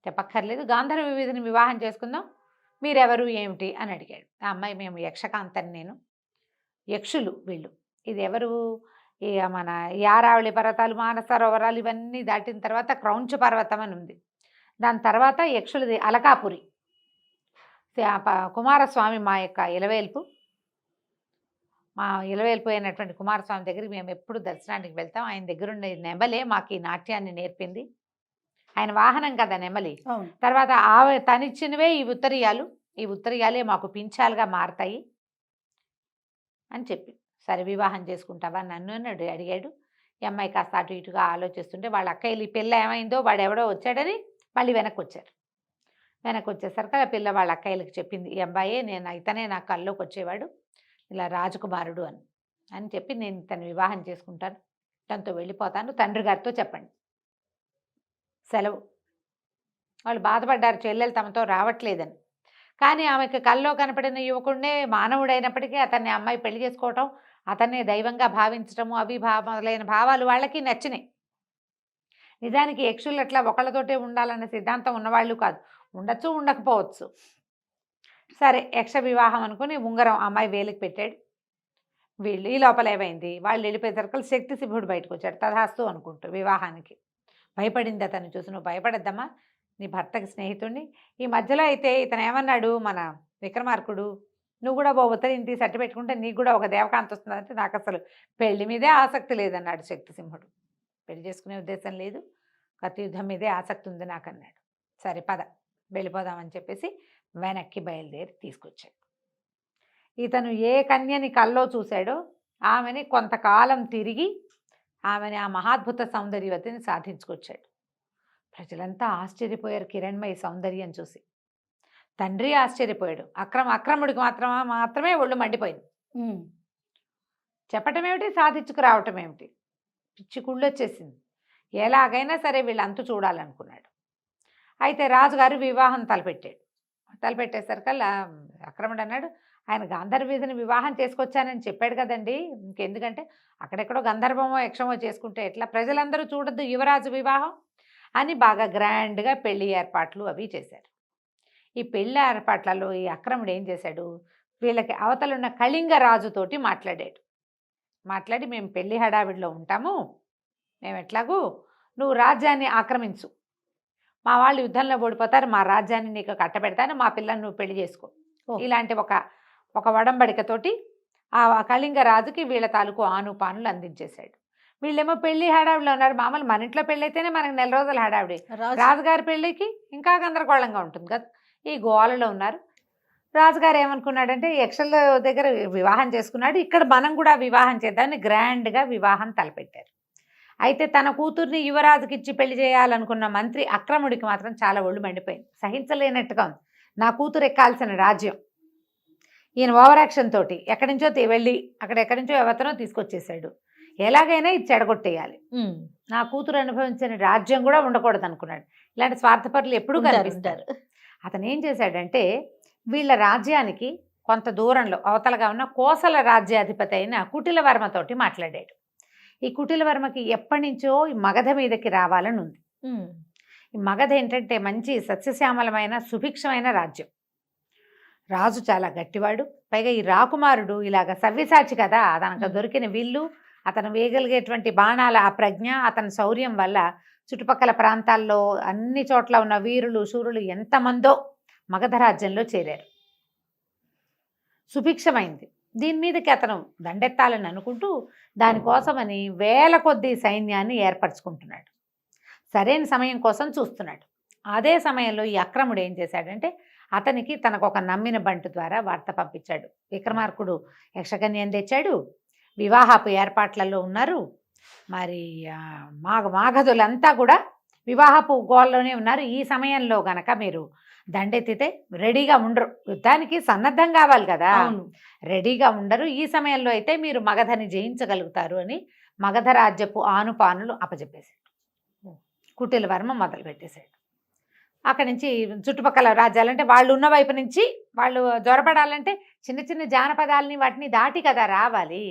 చెప్పక్కర్లేదు, గాంధర్వ వీధిని వివాహం చేసుకుందాం, మీరెవరు ఏమిటి అని అడిగాడు. ఆ అమ్మాయి, మేము యక్షకాంతని, నేను యక్షులు వీళ్ళు, ఇది ఎవరు, మన యారావళి పర్వతాలు, మానసరోవరాలు ఇవన్నీ దాటిన తర్వాత క్రౌంచ పర్వతం అని ఉంది, దాని తర్వాత యక్షులది అలకాపురి, కుమారస్వామి మా యొక్క ఇలవేల్పు, మా ఇలవేల్పు అయినటువంటి కుమారస్వామి దగ్గరికి మేము ఎప్పుడు దర్శనానికి వెళ్తాం, ఆయన దగ్గరుండే నెమలే మాకు ఈ నాట్యాన్ని నేర్పింది, ఆయన వాహనం కదా నెమలి. తర్వాత తనిచ్చినవే ఈ ఉత్తరీయాలే మాకు పింఛాలుగా మారతాయి అని చెప్పి, సరే వివాహం చేసుకుంటావా నన్ను అని అడిగాడు. ఈ అమ్మాయి కాస్త అటు ఇటుగా ఆలోచిస్తుంటే, వాళ్ళ అక్కయ్యలు ఈ పిల్ల ఏమైందో, వాడు ఎవడో వచ్చాడని మళ్ళీ వెనక్కి వచ్చేసరికి ఆ పిల్ల వాళ్ళ అక్కయ్యలకి చెప్పింది, ఈ అబ్బాయే ఇతనే నా కల్లోకి వచ్చేవాడు, ఇలా రాజకుమారుడు అని చెప్పి, నేను తను వివాహం చేసుకుంటాను, తనతో వెళ్ళిపోతాను, తండ్రి గారితో చెప్పండి, సెలవు. వాళ్ళు బాధపడ్డారు, చెల్లెలు తమతో రావట్లేదని. కానీ ఆమెకు కల్లో కనపడిన యువకుడినే మానవుడైనప్పటికీ అతన్ని అమ్మాయి పెళ్లి చేసుకోవటం, అతన్నే దైవంగా భావించటము, మొదలైన భావాలు వాళ్ళకి నచ్చినాయి. నిజానికి యక్షులు అట్లా ఒకళ్ళతోటే ఉండాలన్న సిద్ధాంతం ఉన్నవాళ్ళు కాదు, ఉండొచ్చు ఉండకపోవచ్చు. సరే యక్ష వివాహం అనుకుని ఉంగరం అమ్మాయి వేలికి పెట్టాడు. వీళ్ళు ఈ లోపల ఏమైంది, వాళ్ళు వెళ్ళిపోయేసరికి శక్తిసింహుడు బయటకు వచ్చాడు, తథాస్తు అనుకుంటూ వివాహానికి. భయపడింది అతను చూసి, నువ్వు భయపడద్దమ్మా, నీ భర్తకి స్నేహితుడిని. ఈ మధ్యలో అయితే ఇతను ఏమన్నాడు, మన విక్రమార్కుడు, నువ్వు కూడా ఉత్తరీయం తీసి అట్టు పెట్టుకుంటే నీకు కూడా ఒక దేవకాంత వస్తుందంటే, నాకు అసలు పెళ్లి మీదే ఆసక్తి లేదన్నాడు శక్తిసింహుడు. పెళ్లి చేసుకునే ఉద్దేశం లేదు, కత్తి యుద్ధం మీదే ఆసక్తి ఉంది నాకు అన్నాడు. సరే పద వెళ్ళిపోదామని చెప్పేసి వెనక్కి బయలుదేరి తీసుకొచ్చాడు. ఇతను ఏ కన్యని కల్లో చూశాడో ఆమెని కొంతకాలం తిరిగి ఆమెని ఆ మహాద్భుత సౌందర్యవతిని సాధించుకొచ్చాడు. ప్రజలంతా ఆశ్చర్యపోయారు కిరణ్మయి సౌందర్యం చూసి. తండ్రి ఆశ్చర్యపోయాడు. అక్రముడికి మాత్రమే ఒళ్ళు మండిపోయింది. చెప్పటం ఏమిటి, సాధించుకురావటం ఏమిటి, పిచ్చి కుళ్ళొచ్చేసింది. ఎలాగైనా సరే వీళ్ళు అంతు చూడాలనుకున్నాడు. అయితే రాజుగారు వివాహం తలపెట్టేసరికల్లా అక్రముడు అన్నాడు, ఆయన గాంధర్వీధిని వివాహం చేసుకొచ్చానని చెప్పాడు కదండి, ఇంకెందుకంటే అక్కడెక్కడో గంధర్వమో యక్షమో చేసుకుంటే ఎట్లా, ప్రజలందరూ చూడొద్దు యువరాజు వివాహం అని బాగా గ్రాండ్గా పెళ్లి ఏర్పాట్లు అవి చేశారు. ఈ పెళ్లి ఏర్పాట్లలో ఈ అక్రముడు ఏం చేశాడు, వీళ్ళకి అవతలున్న కళింగ రాజుతోటి మాట్లాడి మేము పెళ్లి హడావిడిలో ఉంటాము, మేము ఎట్లాగూ నువ్వు రాజ్యాన్ని ఆక్రమించు, మా వాళ్ళు యుద్ధంలో ఓడిపోతారు, మా రాజ్యాన్ని నీకు కట్టబెడతాను, మా పిల్లని నువ్వు పెళ్లి చేసుకో, ఇలాంటి ఒక వడంబడికతోటి ఆ కళింగ రాజుకి వీళ్ళ తాలూకు ఆనుపానులు అందించేశాడు. వీళ్ళేమో పెళ్లి హడావిడిలో ఉన్నారు. మామూలు మన ఇంట్లో పెళ్ళి అయితేనే మనకు 4 రోజుల హడావిడి, రాజుగారి పెళ్ళికి ఇంకా గందరగోళంగా ఉంటుంది కదా. ఈ గోలలో ఉన్నారు. రాజుగారు ఏమనుకున్నాడంటే యక్షల దగ్గర వివాహం చేసుకున్నాడు, ఇక్కడ మనం కూడా వివాహం చేద్దామని గ్రాండ్గా వివాహం తలపెట్టారు. అయితే తన కూతుర్ని యువరాజుకి ఇచ్చి పెళ్లి చేయాలనుకున్న మంత్రి అక్రముడికి మాత్రం చాలా ఒళ్ళు మండిపోయింది. సహించలేనట్టుగా ఉంది. నా కూతురు ఎక్కాల్సిన రాజ్యం ఈయన ఓవర్ యాక్షన్ తోటి ఎక్కడి నుంచో వెళ్ళి ఎక్కడి నుంచో ఎవతనో తీసుకొచ్చేసాడు, ఎలాగైనా ఇది చెడగొట్టేయాలి, నా కూతురు అనుభవించిన రాజ్యం కూడా ఉండకూడదు అనుకున్నాడు. ఇలాంటి స్వార్థపరులు ఎప్పుడూ కనిపిస్తారు. అతను ఏం చేశాడంటే వీళ్ళ రాజ్యానికి కొంత దూరంలో అవతలగా ఉన్న కోసల రాజ్యాధిపతి అయిన కుటిలవర్మతోటి మాట్లాడాడు. ఈ కుటిలవర్మకి ఎప్పటి నుంచో ఈ మగధ మీదకి రావాలని ఉంది. ఈ మగధ ఏంటంటే మంచి సస్యశ్యామలమైన సుభిక్షమైన రాజ్యం. రాజు చాలా గట్టివాడు, పైగా ఈ రాకుమారుడు ఇలాగ సవ్యసాచి కదా, తనకు దొరికిన విల్లు, అతను వేయగలిగేటువంటి బాణాల ఆ ప్రజ్ఞ, అతని శౌర్యం వల్ల చుట్టుపక్కల ప్రాంతాల్లో అన్ని చోట్ల ఉన్న వీరులు శూరులు ఎంతమందో మగధ రాజ్యంలో చేరారు. సుభిక్షమైంది. దీని మీదకి అతను దండెత్తాలని అనుకుంటూ దానికోసమని వేల కొద్దీ సైన్యాన్ని ఏర్పరచుకుంటున్నాడు. సరైన సమయం కోసం చూస్తున్నాడు. అదే సమయంలో ఈ అక్రముడు ఏం చేశాడంటే అతనికి తనకు ఒక నమ్మిన బంటు ద్వారా వార్త పంపించాడు. విక్రమార్కుడు యక్షకన్యను తెచ్చాడు, వివాహపు ఏర్పాట్లలో ఉన్నారు, మరి మాగధులంతా కూడా వివాహపు గోల్లోనే ఉన్నారు, ఈ సమయంలో గనక మీరు దండెత్తితే రెడీగా ఉండరు, యుద్ధానికి సన్నద్ధం కావాలి కదా, రెడీగా ఉండరు, ఈ సమయంలో అయితే మీరు మగధని జయించగలుగుతారు అని మగధ రాజ్యపు ఆనుపానులు అప్పచెప్పేశాడు. కుటిలవర్మ మొదలుపెట్టేశాడు. అక్కడి నుంచి చుట్టుపక్కల రాజ్యాలంటే వాళ్ళు ఉన్న వైపు నుంచి వాళ్ళు జ్వరపడాలంటే చిన్న చిన్న జానపదాలని వాటిని దాటి కదా రావాలి.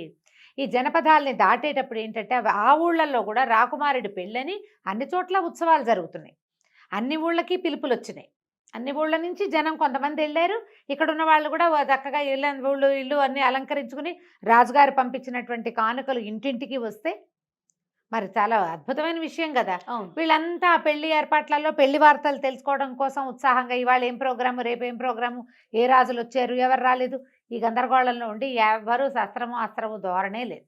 ఈ జనపదాలని దాటేటప్పుడు ఏంటంటే ఆ ఊళ్ళల్లో కూడా రాకుమారుడి పెళ్ళని అన్ని చోట్ల ఉత్సవాలు జరుగుతున్నాయి, అన్ని ఊళ్ళకి పిలుపులు వచ్చినాయి, అన్ని ఊళ్ళ నుంచి జనం కొంతమంది వెళ్ళారు. ఇక్కడ ఉన్న వాళ్ళు కూడా చక్కగా ఇల్లు అన్నీ అలంకరించుకుని రాజుగారు పంపించినటువంటి కానుకలు ఇంటింటికి వస్తే మరి చాలా అద్భుతమైన విషయం కదా. వీళ్ళంతా పెళ్లి ఏర్పాట్లలో పెళ్లి వార్తలు తెలుసుకోవడం కోసం ఉత్సాహంగా ఇవాళ ఏం ప్రోగ్రాము, రేపు ఏం ప్రోగ్రాము, ఏ రాజులు వచ్చారు, ఎవరు రాలేదు, ఈ గందరగోళంలో ఉండి ఎవరు అస్త్రము ధోరణే లేదు.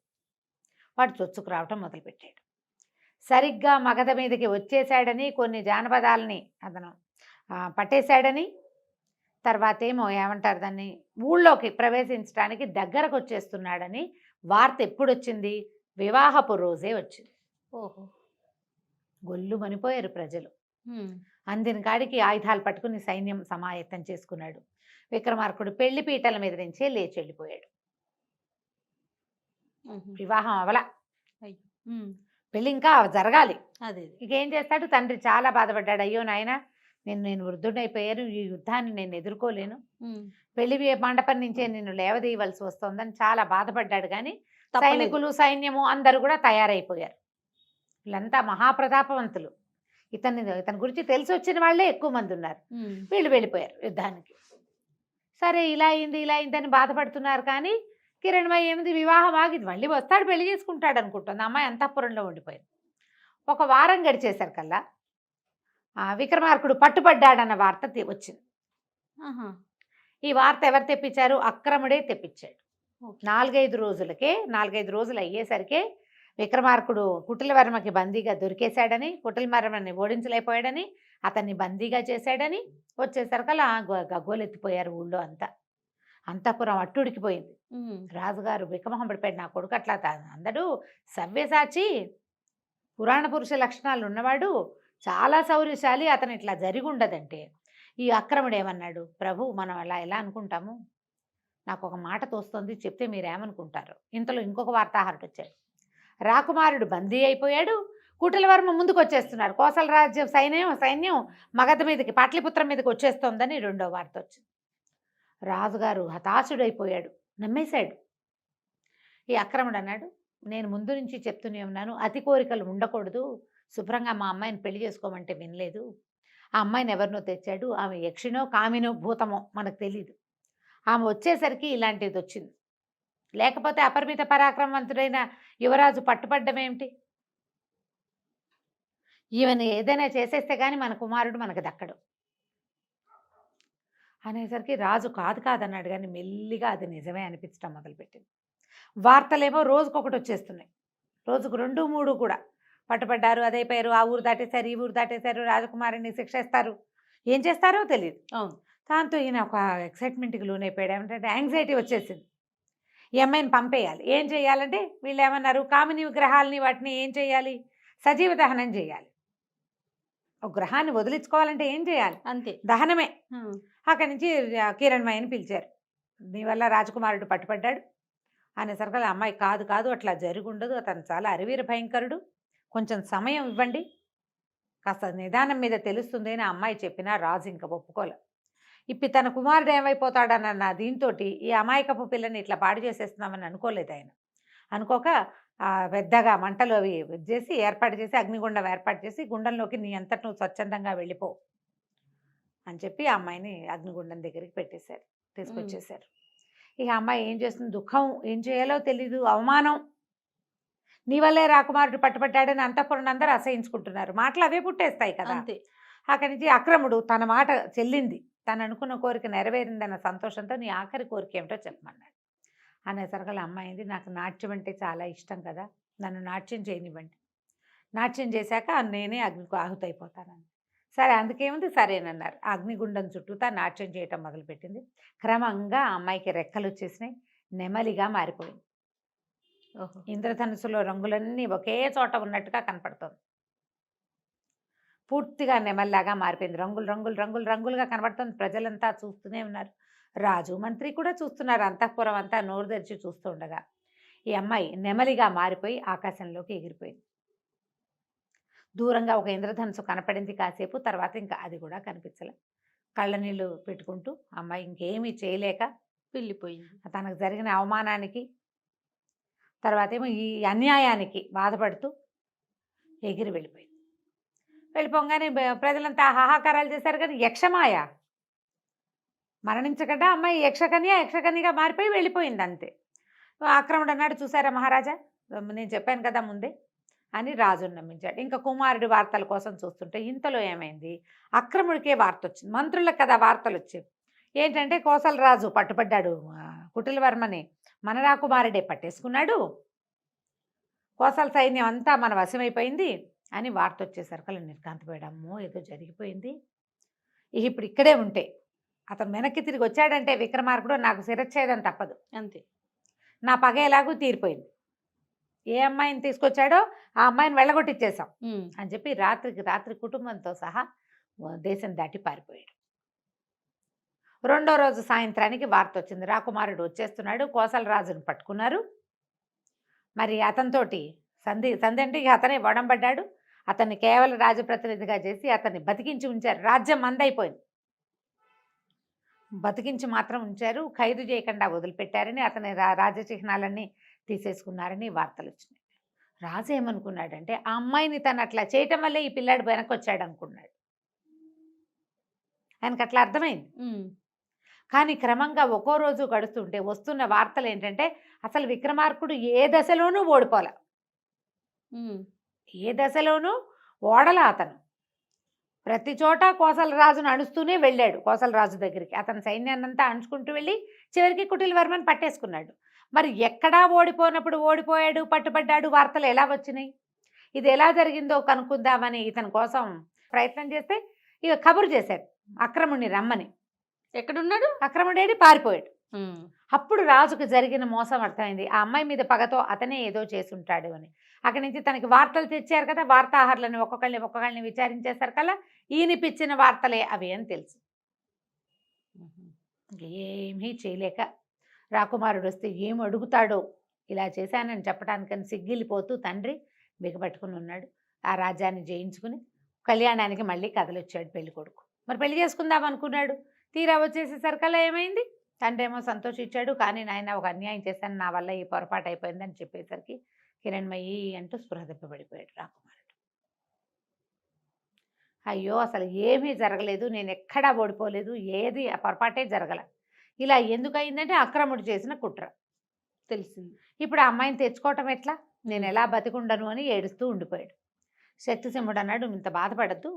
వాడు చొచ్చుకు రావటం మొదలుపెట్టాడు. సరిగ్గా మగధ మీదకి వచ్చేసాడని, కొన్ని జానపదాలని అతను పట్టేశాడని, తర్వాత ఏమో ఏమంటారు దాన్ని, ఊళ్ళోకి ప్రవేశించడానికి దగ్గరకు వచ్చేస్తున్నాడని వార్త ఎప్పుడు వచ్చింది, వివాహపు రోజే వచ్చింది. ఓహో, గొల్లు మనిపోయారు ప్రజలు. అందిన కాడికి ఆయుధాలు పట్టుకుని సైన్యం సమాయత్తం చేసుకున్నాడు. విక్రమార్కుడు పెళ్లి పీటల మీద నుంచే లేచి వెళ్ళిపోయాడు. వివాహం అవలా, పెళ్ళి ఇంకా జరగాలి. ఇకేం చేస్తాడు, తండ్రి చాలా బాధపడ్డాడు. అయ్యో నాయన, నేను వృద్ధుడైపోయాను, ఈ యుద్ధాన్ని నేను ఎదుర్కోలేను, పెళ్లి మండపం నుంచే నిన్ను లేవదీయవలసి వస్తుందని చాలా బాధపడ్డాడు. కానీ సైనికులు సైన్యము అందరూ కూడా తయారైపోయారు. వీళ్ళంతా మహాప్రతాపవంతులు, ఇతని గురించి తెలిసి వచ్చిన వాళ్ళే ఎక్కువ మంది ఉన్నారు. వీళ్ళు వెళ్ళిపోయారు యుద్ధానికి. సరే ఇలా అయిందని బాధపడుతున్నారు. కానీ కిరణ్మయి ఏమిది, వివాహం ఆగింది, మళ్ళీ వస్తాడు, పెళ్లి చేసుకుంటాడు అనుకుంటుంది. అమ్మాయి అంతఃపురంలో ఉండిపోయింది. ఒక వారం గడిచేసరికల్లా విక్రమార్కుడు పట్టుబడ్డాడన్న వార్త వచ్చింది. ఈ వార్త ఎవరు తెప్పించారు, అక్రముడే తెప్పించాడు. 4-5 రోజులు అయ్యేసరికే విక్రమార్కుడు కుటిలవర్మకి బందీగా దొరికేశాడని, కుటిలవర్మని ఓడించలేకపోయాడని, అతన్ని బందీగా చేశాడని వచ్చేసరికల్లా గగ్గోలెత్తిపోయారు ఊళ్ళో అంతా. అంతఃపురం అట్టుడికిపోయింది. రాజుగారు వికమహం పడిపోయాడు, నా కొడుకు అట్లా అందడు సవ్యసాచి, పురాణ పురుష లక్షణాలు ఉన్నవాడు, చాలా శౌర్యశాలి, అతను ఇట్లా జరిగి ఉండదంటే ఈ అక్రముడు ఏమన్నాడు, ప్రభు మనం అలా ఎలా అనుకుంటాము, నాకు ఒక మాట తోస్తుంది, చెప్తే మీరేమనుకుంటారు. ఇంతలో ఇంకొక వార్తాహరుడు వచ్చాడు. రాకుమారుడు బందీ అయిపోయాడు, కుటిలవర్మ ముందుకు వచ్చేస్తున్నారు, కోసల రాజ్యం సైన్యం మగధ మీదకి, పాట్లిపుత్రం మీదకి వచ్చేస్తోందని రెండో వార్త వచ్చింది. రాజుగారు హతాశుడైపోయాడు, నమ్మేశాడు. ఈ అక్రముడు అన్నాడు, నేను ముందు నుంచి చెప్తూనే ఉన్నాను, అతి కోరికలు ఉండకూడదు, శుభ్రంగా మా అమ్మాయిని పెళ్లి చేసుకోమంటే వినలేదు. ఆ అమ్మాయిని ఎవరినో తెచ్చాడు, ఆమె యక్షినో కామినో భూతమో మనకు తెలీదు. ఆమె వచ్చేసరికి ఇలాంటిది వచ్చింది, లేకపోతే అపరిమిత పరాక్రమవంతుడైన యువరాజు పట్టుపడ్డం ఏమిటి, ఈమెను ఏదైనా చేసేస్తే కానీ మన కుమారుడు మనకు దక్కడు అనేసరికి రాజు కాదన్నాడు, కానీ మెల్లిగా అది నిజమే అనిపించడం మొదలుపెట్టింది. వార్తలేమో రోజుకొకటి వచ్చేస్తున్నాయి, రోజుకు 2, 3 కూడా. పట్టుపడ్డారు, అదైపోయారు, ఆ ఊరు దాటేశారు, ఈ ఊరు దాటేశారు, రాజకుమారుని శిక్షేస్తారు, ఏం చేస్తారో తెలియదు. అవును. దాంతో ఈయన ఒక ఎక్సైట్మెంట్కి లోనైపోయాడు. ఏమంటే యాంగ్జైటీ వచ్చేసింది, ఈ అమ్మాయిని పంపేయాలి. ఏం చేయాలంటే వీళ్ళు ఏమన్నారు, కామిని విగ్రహాలని వాటిని ఏం చేయాలి, సజీవ దహనం చేయాలి. ఒక గ్రహాన్ని వదిలించుకోవాలంటే ఏం చేయాలి, అంతే, దహనమే. అక్కడి నుంచి కిరణ్మయ్యని పిలిచారు. నీ వల్ల రాజకుమారుడు పట్టుపడ్డాడు అనేసరికి అమ్మాయి కాదు అట్లా జరుగుండదు, అతను చాలా అరివీర భయంకరుడు, కొంచెం సమయం ఇవ్వండి, కాస్త నిదానం మీద తెలుస్తుంది అని అమ్మాయి చెప్పినా రాజు ఇంకా ఒప్పుకోలే. ఇప్పుడు తన కుమారుడు ఏమైపోతాడన్న దీంతో ఈ అమాయకపు పిల్లని ఇట్లా పాడు చేసేస్తున్నామని అనుకోలేదు ఆయన. అనుకోక పెద్దగా మంటలు అవి చేసి ఏర్పాటు చేసి, అగ్నిగుండం ఏర్పాటు చేసి, గుండంలోకి నీ అంతటి నువ్వు స్వచ్ఛందంగా వెళ్ళిపో అని చెప్పి ఆ అమ్మాయిని అగ్నిగుండం దగ్గరికి పెట్టేశారు, తీసుకొచ్చేసారు. ఇక అమ్మాయి ఏం చేస్తుంది, దుఃఖం, ఏం చేయాలో తెలీదు, అవమానం. నీ వల్లే రాకుమారుడు పట్టుబడ్డాడని అంతఃపురం అందరూ అసహించుకుంటున్నారు, మాటలు అవే పుట్టేస్తాయి కదా. అంతే. అక్కడి నుంచి అక్రముడు తన మాట చెల్లింది, తను అనుకున్న కోరిక నెరవేరిందన్న సంతోషంతో నీ ఆఖరి కోరిక ఏమిటో చెప్పమన్నాడు. అనేసరికి అమ్మాయింది, నాకు నాట్యం అంటే చాలా ఇష్టం కదా, నన్ను నాట్యం చేయనివ్వండి, నాట్యం చేశాక నేనే అగ్నికి ఆహుతైపోతానని. సరే, అందుకేముంది, సరేనన్నారు. అగ్నిగుండం చుట్టూతా నాట్యం చేయటం మొదలుపెట్టింది. క్రమంగా ఆ అమ్మాయికి రెక్కలు వచ్చేసినాయి, నెమలిగా మారిపోయింది. ఇంద్రధనుసులో రంగులన్నీ ఒకే చోట ఉన్నట్టుగా కనపడుతుంది, పూర్తిగా నెమల్లాగా మారిపోయింది, రంగులుగా కనబడుతుంది. ప్రజలంతా చూస్తూనే ఉన్నారు, రాజు మంత్రి కూడా చూస్తున్నారు, అంతఃపురం అంతా నోరు తెరిచి చూస్తూ ఉండగా ఈ అమ్మాయి నెమలిగా మారిపోయి ఆకాశంలోకి ఎగిరిపోయింది. దూరంగా ఒక ఇంద్రధనుసు కనపడింది కాసేపు, తర్వాత ఇంకా అది కూడా కనిపించలే. కళ్ళ నీళ్ళు పెట్టుకుంటూ అమ్మాయి ఇంకేమీ చేయలేక వెళ్ళిపోయింది. తనకు జరిగిన అవమానానికి, తర్వాత ఏమో ఈ అన్యాయానికి బాధపడుతూ ఎగిరి వెళ్ళిపోయింది. వెళ్ళిపోగానే ప్రజలంతా హాహాకారాలు చేశారు, కానీ యక్షమాయ మరణించకుండా అమ్మాయి యక్షకన్యగా మారిపోయి వెళ్ళిపోయింది అంతే. ఆక్రముడు అన్నాడు, చూసారా మహారాజా, నేను చెప్పాను కదా ముందే అని రాజును నమ్మించాడు. ఇంకా కుమారుడి వార్తల కోసం చూస్తుంటే ఇంతలో ఏమైంది, అక్రముడికే వార్త వచ్చింది. మంత్రులకు కదా వార్తలు వచ్చేవి, ఏంటంటే కోసల రాజు పట్టుబడ్డాడు, కుటిలవర్మని మన రాకుమారుడే పట్టేసుకున్నాడు, కోసల సైన్యం అంతా మన వశమైపోయింది అని వార్త వచ్చేసరికి నిర్ఘాంతపోయాడు. అమ్మో, ఏదో జరిగిపోయింది, ఇప్పుడు ఇక్కడే ఉంటే, అతను వెనక్కి తిరిగి వచ్చాడంటే విక్రమార్కుడు నాకు శిరచ్ఛేదం తప్పదు, అంతే, నా పగ ఎలాగూ తీరిపోయింది. ఏ అమ్మాయిని తీసుకొచ్చాడో ఆ అమ్మాయిని వెళ్ళగొట్టిచ్చేసాం అని చెప్పి రాత్రికి రాత్రి కుటుంబంతో సహా దేశం దాటి పారిపోయాడు. రెండో రోజు సాయంత్రానికి వార్త వచ్చింది, రాకుమారుడు వచ్చేస్తున్నాడు, కోసల రాజును పట్టుకున్నారు. మరి అతనితోటి సంధి అంటే ఇక అతనే వడంబడ్డాడు. అతన్ని కేవలం రాజప్రతినిధిగా చేసి అతన్ని బతికించి ఉంచారు. రాజ్యం మందైపోయింది, బతికించి మాత్రం ఉంచారు, ఖైదు చేయకుండా వదిలిపెట్టారని, అతని రాజచిహ్నాలన్నీ తీసేసుకున్నారని వార్తలు వచ్చినాయి. రాజు ఏమనుకున్నాడంటే ఆ అమ్మాయిని తను అట్లా చేయటం వల్లే ఈ పిల్లాడు వెనక్కి వచ్చాడు అనుకున్నాడు. ఆయనకు అట్లా అర్థమైంది. కానీ క్రమంగా ఒక్కో రోజు గడుస్తుంటే వస్తున్న వార్తలు ఏంటంటే అసలు విక్రమార్కుడు ఏ దశలోనూ ఓడిపోలే, ఏ దశలోనూ ఓడలా. అతను ప్రతి చోట కోసల రాజును అణుస్తూనే వెళ్ళాడు. కోసల రాజు దగ్గరికి అతని సైన్యాన్నంతా అణుచుకుంటూ వెళ్ళి చివరికి కుటిలవర్మని పట్టేసుకున్నాడు. మరి ఎక్కడా ఓడిపోయినప్పుడు ఓడిపోయాడు, పట్టుబడ్డాడు వార్తలు ఎలా వచ్చినాయి, ఇది ఎలా జరిగిందో కనుక్కుందామని ఇతని కోసం ప్రయత్నం చేస్తే ఇక కబురు చేశాడు అక్రముడిని రమ్మని. ఎక్కడున్నాడు అక్రముడేడి పారిపోయాడు. అప్పుడు రాజుకు జరిగిన మోసం అర్థమైంది, ఆ అమ్మాయి మీద పగతో అతనే ఏదో చేసుంటాడు అని. అక్కడి నుంచి తనకి వార్తలు తెచ్చారు కదా, వార్తాహరులని ఒక్కొక్కళ్ళని విచారించేసరికల్లా ఈయనిపిచ్చిన వార్తలే అవి అని తెలుసు. ఏమీ చేయలేక రాకుమారుడు వస్తే ఏం అడుగుతాడో, ఇలా చేశానని చెప్పడానికని సిగ్గిలిపోతూ తండ్రి బిగపట్టుకుని ఉన్నాడు. ఆ రాజ్యాన్ని జయించుకుని కళ్యాణానికి మళ్ళీ కదలొచ్చాడు పెళ్లి కొడుకు. మరి పెళ్లి చేసుకుందాం అనుకున్నాడు. తీరా వచ్చేసేసరికల్లా ఏమైంది, తండ్రి ఏమో సంతోషించాడు, కానీ నాయన ఒక అన్యాయం చేశాను, నా వల్ల ఈ పొరపాటు అయిపోయిందని చెప్పేసరికి కిరణ్మయి అంటూ స్పృహ తప్పిపడిపోయాడు రాకుమారుడు. అయ్యో అసలు ఏమీ జరగలేదు, నేను ఎక్కడా ఓడిపోలేదు, ఏది ఆ పొరపాటే జరగల, ఇలా ఎందుకు అయిందంటే అక్రముడు చేసిన కుట్ర తెలిసింది. ఇప్పుడు ఆ అమ్మాయిని తెచ్చుకోవటం ఎట్లా, నేను ఎలా బతికుండను అని ఏడుస్తూ ఉండిపోయాడు. శక్తిసింహుడు అన్నాడు, ఇంత బాధపడద్దు,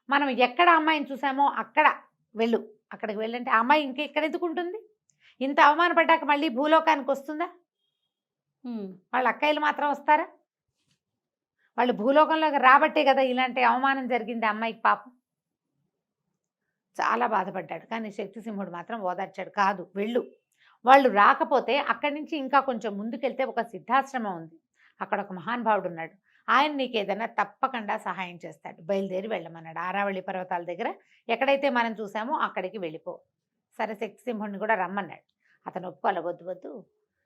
మనం ఎక్కడ అమ్మాయిని చూసామో అక్కడ వెళ్ళు, అక్కడికి వెళ్ళంటే ఆ అమ్మాయి ఇంకా ఎక్కడ ఎందుకుంటుంది, ఇంత అవమానపడ్డాక మళ్ళీ భూలోకానికి వస్తుందా, వాళ్ళ అక్కయ్యలు మాత్రం వస్తారా, వాళ్ళు భూలోకంలోకి రాబట్టే కదా ఇలాంటి అవమానం జరిగింది అమ్మాయికి పాపం. చాలా బాధపడ్డాడు. కానీ శక్తిసింహుడు మాత్రం ఓదార్చాడు, కాదు వెళ్ళు, వాళ్ళు రాకపోతే అక్కడి నుంచి ఇంకా కొంచెం ముందుకెళ్తే ఒక సిద్ధాశ్రమం ఉంది, అక్కడ ఒక మహానుభావుడు ఉన్నాడు, ఆయన నీకు ఏదైనా తప్పకుండా సహాయం చేస్తాడు, బయలుదేరి వెళ్ళమన్నాడు. ఆరావళి పర్వతాల దగ్గర ఎక్కడైతే మనం చూసామో అక్కడికి వెళ్ళిపో. సరే శక్తిసింహుడిని కూడా రమ్మన్నాడు. అతను ఒప్పుకోవాలి, వద్దు వద్దు,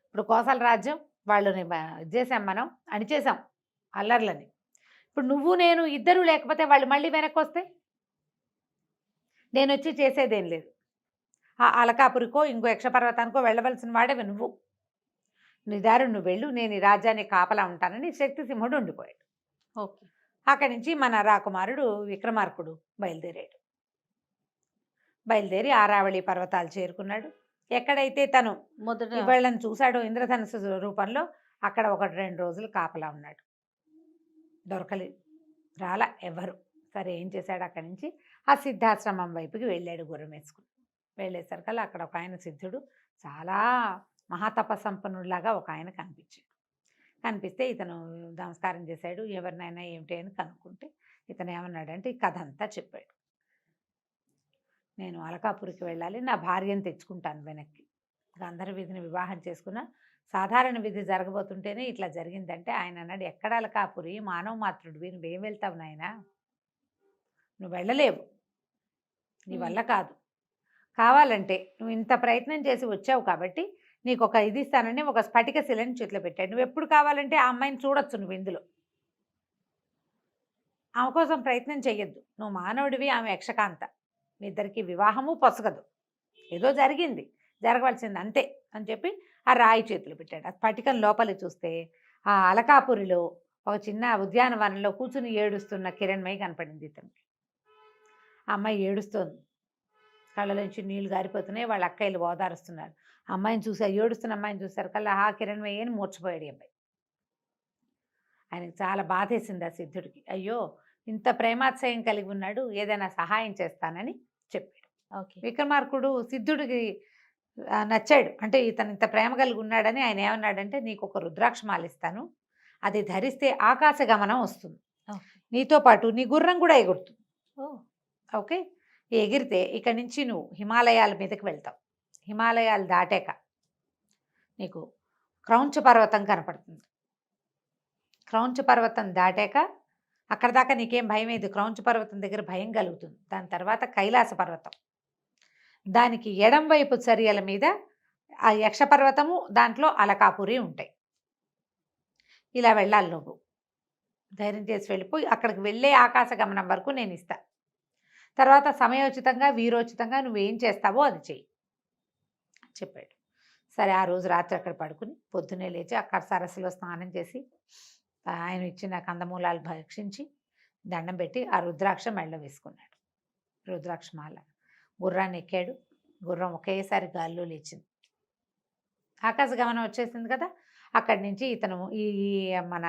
ఇప్పుడు కోసల రాజ్యం వాళ్ళని చేసాం, మనం అణిచేసాం అల్లర్లని, ఇప్పుడు నువ్వు నేను ఇద్దరు లేకపోతే వాళ్ళు మళ్ళీ వెనక్కి వస్తే నేను వచ్చి చేసేదేం లేదు, ఆ అలకాపురికో ఇంకో యక్షపర్వతానికో వెళ్ళవలసిన వాడేవి నువ్వు, నీ దారి నువ్వు వెళ్ళు, నేను ఈ రాజ్యాన్ని కాపలా ఉంటానని శక్తిసింహుడు ఉండిపోయాడు. ఓకే. అక్కడి నుంచి మన రాకుమారుడు విక్రమార్కుడు బయలుదేరి ఆరావళి పర్వతాలు చేరుకున్నాడు. ఎక్కడైతే తను మొదట వీళ్ళని చూశాడో ఇంద్రధనుసు రూపంలో, అక్కడ 1-2 రోజులు కాపలా ఉన్నాడు. దొరకలేదు, రాలా ఎవ్వరు. సరే ఏం చేశాడు, అక్కడి నుంచి ఆ సిద్ధాశ్రమం వైపుకి వెళ్ళాడు గుర్రం వేసుకుని. వెళ్ళేసరికల్లా అక్కడ ఒక ఆయన సిద్ధుడు, చాలా మహాతపసంపన్నుడిలాగా ఒక ఆయన కనిపిస్తే ఇతను నమస్కారం చేశాడు. ఎవరినైనా ఏమిటి అని కనుక్కుంటే ఇతను ఏమన్నాడంటే ఈ కథ అంతా చెప్పాడు. నేను అలకాపురికి వెళ్ళాలి, నా భార్యను తెచ్చుకుంటాను వెనక్కి, గంధర్వ విధిని వివాహం చేసుకున్న సాధారణ విధి జరగబోతుంటేనే ఇట్లా జరిగిందంటే ఆయన అన్నాడు, ఎక్కడ అలకాపురి, మానవ మాత్రుడివి, నువ్వేం వెళ్తావు నాయనా, నువ్వు వెళ్ళలేవు, నీ వల్ల కాదు, కావాలంటే నువ్వు ఇంత ప్రయత్నం చేసి వచ్చావు కాబట్టి నీకు ఒక ఇది ఇస్తానని ఒక స్ఫటిక శిలని చేతిలో పెట్టాడు, నువ్వు ఎప్పుడు కావాలంటే ఆ అమ్మాయిని చూడొచ్చు, నువ్వు ఇందులో ఆమె కోసం ప్రయత్నం చెయ్యొద్దు, నువ్వు మానవుడివి, ఆమె యక్షకాంత, మీ ఇద్దరికి వివాహము పొసగదు, ఏదో జరిగింది, జరగవలసింది అంతే అని చెప్పి ఆ రాయి చేతులు పెట్టాడు. ఆ స్ఫటికం లోపలి చూస్తే ఆ అలకాపురిలో ఒక చిన్న ఉద్యానవనంలో కూర్చుని ఏడుస్తున్న కిరణ్మయి కనపడింది ఇతనికి. ఆ అమ్మాయి ఏడుస్తోంది, కళ్ళలోంచి నీళ్లు గారిపోతున్నాయి, వాళ్ళ అక్కయ్యలు ఓదారుస్తున్నారు. అమ్మాయిని చూసారు, ఏడుస్తున్న అమ్మాయిని చూసారు కల్లా ఆ కిరణ్మయి అని మూర్చిపోయాడు అబ్బాయి. ఆయనకు చాలా బాధేసింది ఆ సిద్ధుడికి, అయ్యో ఇంత ప్రేమాశ్రయం కలిగి ఉన్నాడు, ఏదైనా సహాయం చేస్తానని చెప్పాడు. ఓకే. విక్రమార్కుడు సిద్ధుడికి నచ్చాడు, అంటే ఇతను ఇంత ప్రేమ కలిగి ఉన్నాడని ఆయన ఏమన్నాడంటే, నీకు ఒక రుద్రాక్షమాల ఇస్తాను, అది ధరిస్తే ఆకాశ గమనం వస్తుంది, నీతో పాటు నీ గుర్రం కూడా ఎగురుతుంది. ఓకే, ఎగిరితే ఇక్కడి నుంచి నువ్వు హిమాలయాల మీదకి వెళ్తావు, హిమాలయాలు దాటాక నీకు క్రౌంచ పర్వతం కనపడుతుంది, క్రౌంచ పర్వతం దాటాక అక్కడ దాకా నీకేం భయం లేదు, క్రౌంచ పర్వతం దగ్గర భయం కలుగుతుంది. దాని తర్వాత కైలాస పర్వతం, దానికి ఎడం వైపు చర్యల మీద ఆ యక్షపర్వతము, దాంట్లో అలకాపురి ఉంటాయి. ఇలా వెళ్ళాలి, నువ్వు ధైర్యం చేసి వెళ్ళిపోయి అక్కడికి వెళ్ళే ఆకాశ గమనం వరకు నేను ఇస్తా, తర్వాత సమయోచితంగా వీరోచితంగా నువ్వేం చేస్తావో అది చెయ్యి చెప్పాడు. సరే ఆ రోజు రాత్రి అక్కడ పడుకుని పొద్దున్నే లేచి అక్కడ సరస్సులో స్నానం చేసి ఆయన ఇచ్చిన కందమూలాలు భక్షించి దండం పెట్టి ఆ రుద్రాక్ష మెళ్ళ వేసుకున్నాడు. రుద్రాక్షమాల గుర్రాన్ని ఎక్కాడు, గుర్రం ఒకేసారి గాల్లో లేచింది, ఆకాశ గమనం వచ్చేసింది కదా. అక్కడి నుంచి ఇతను ఈ మన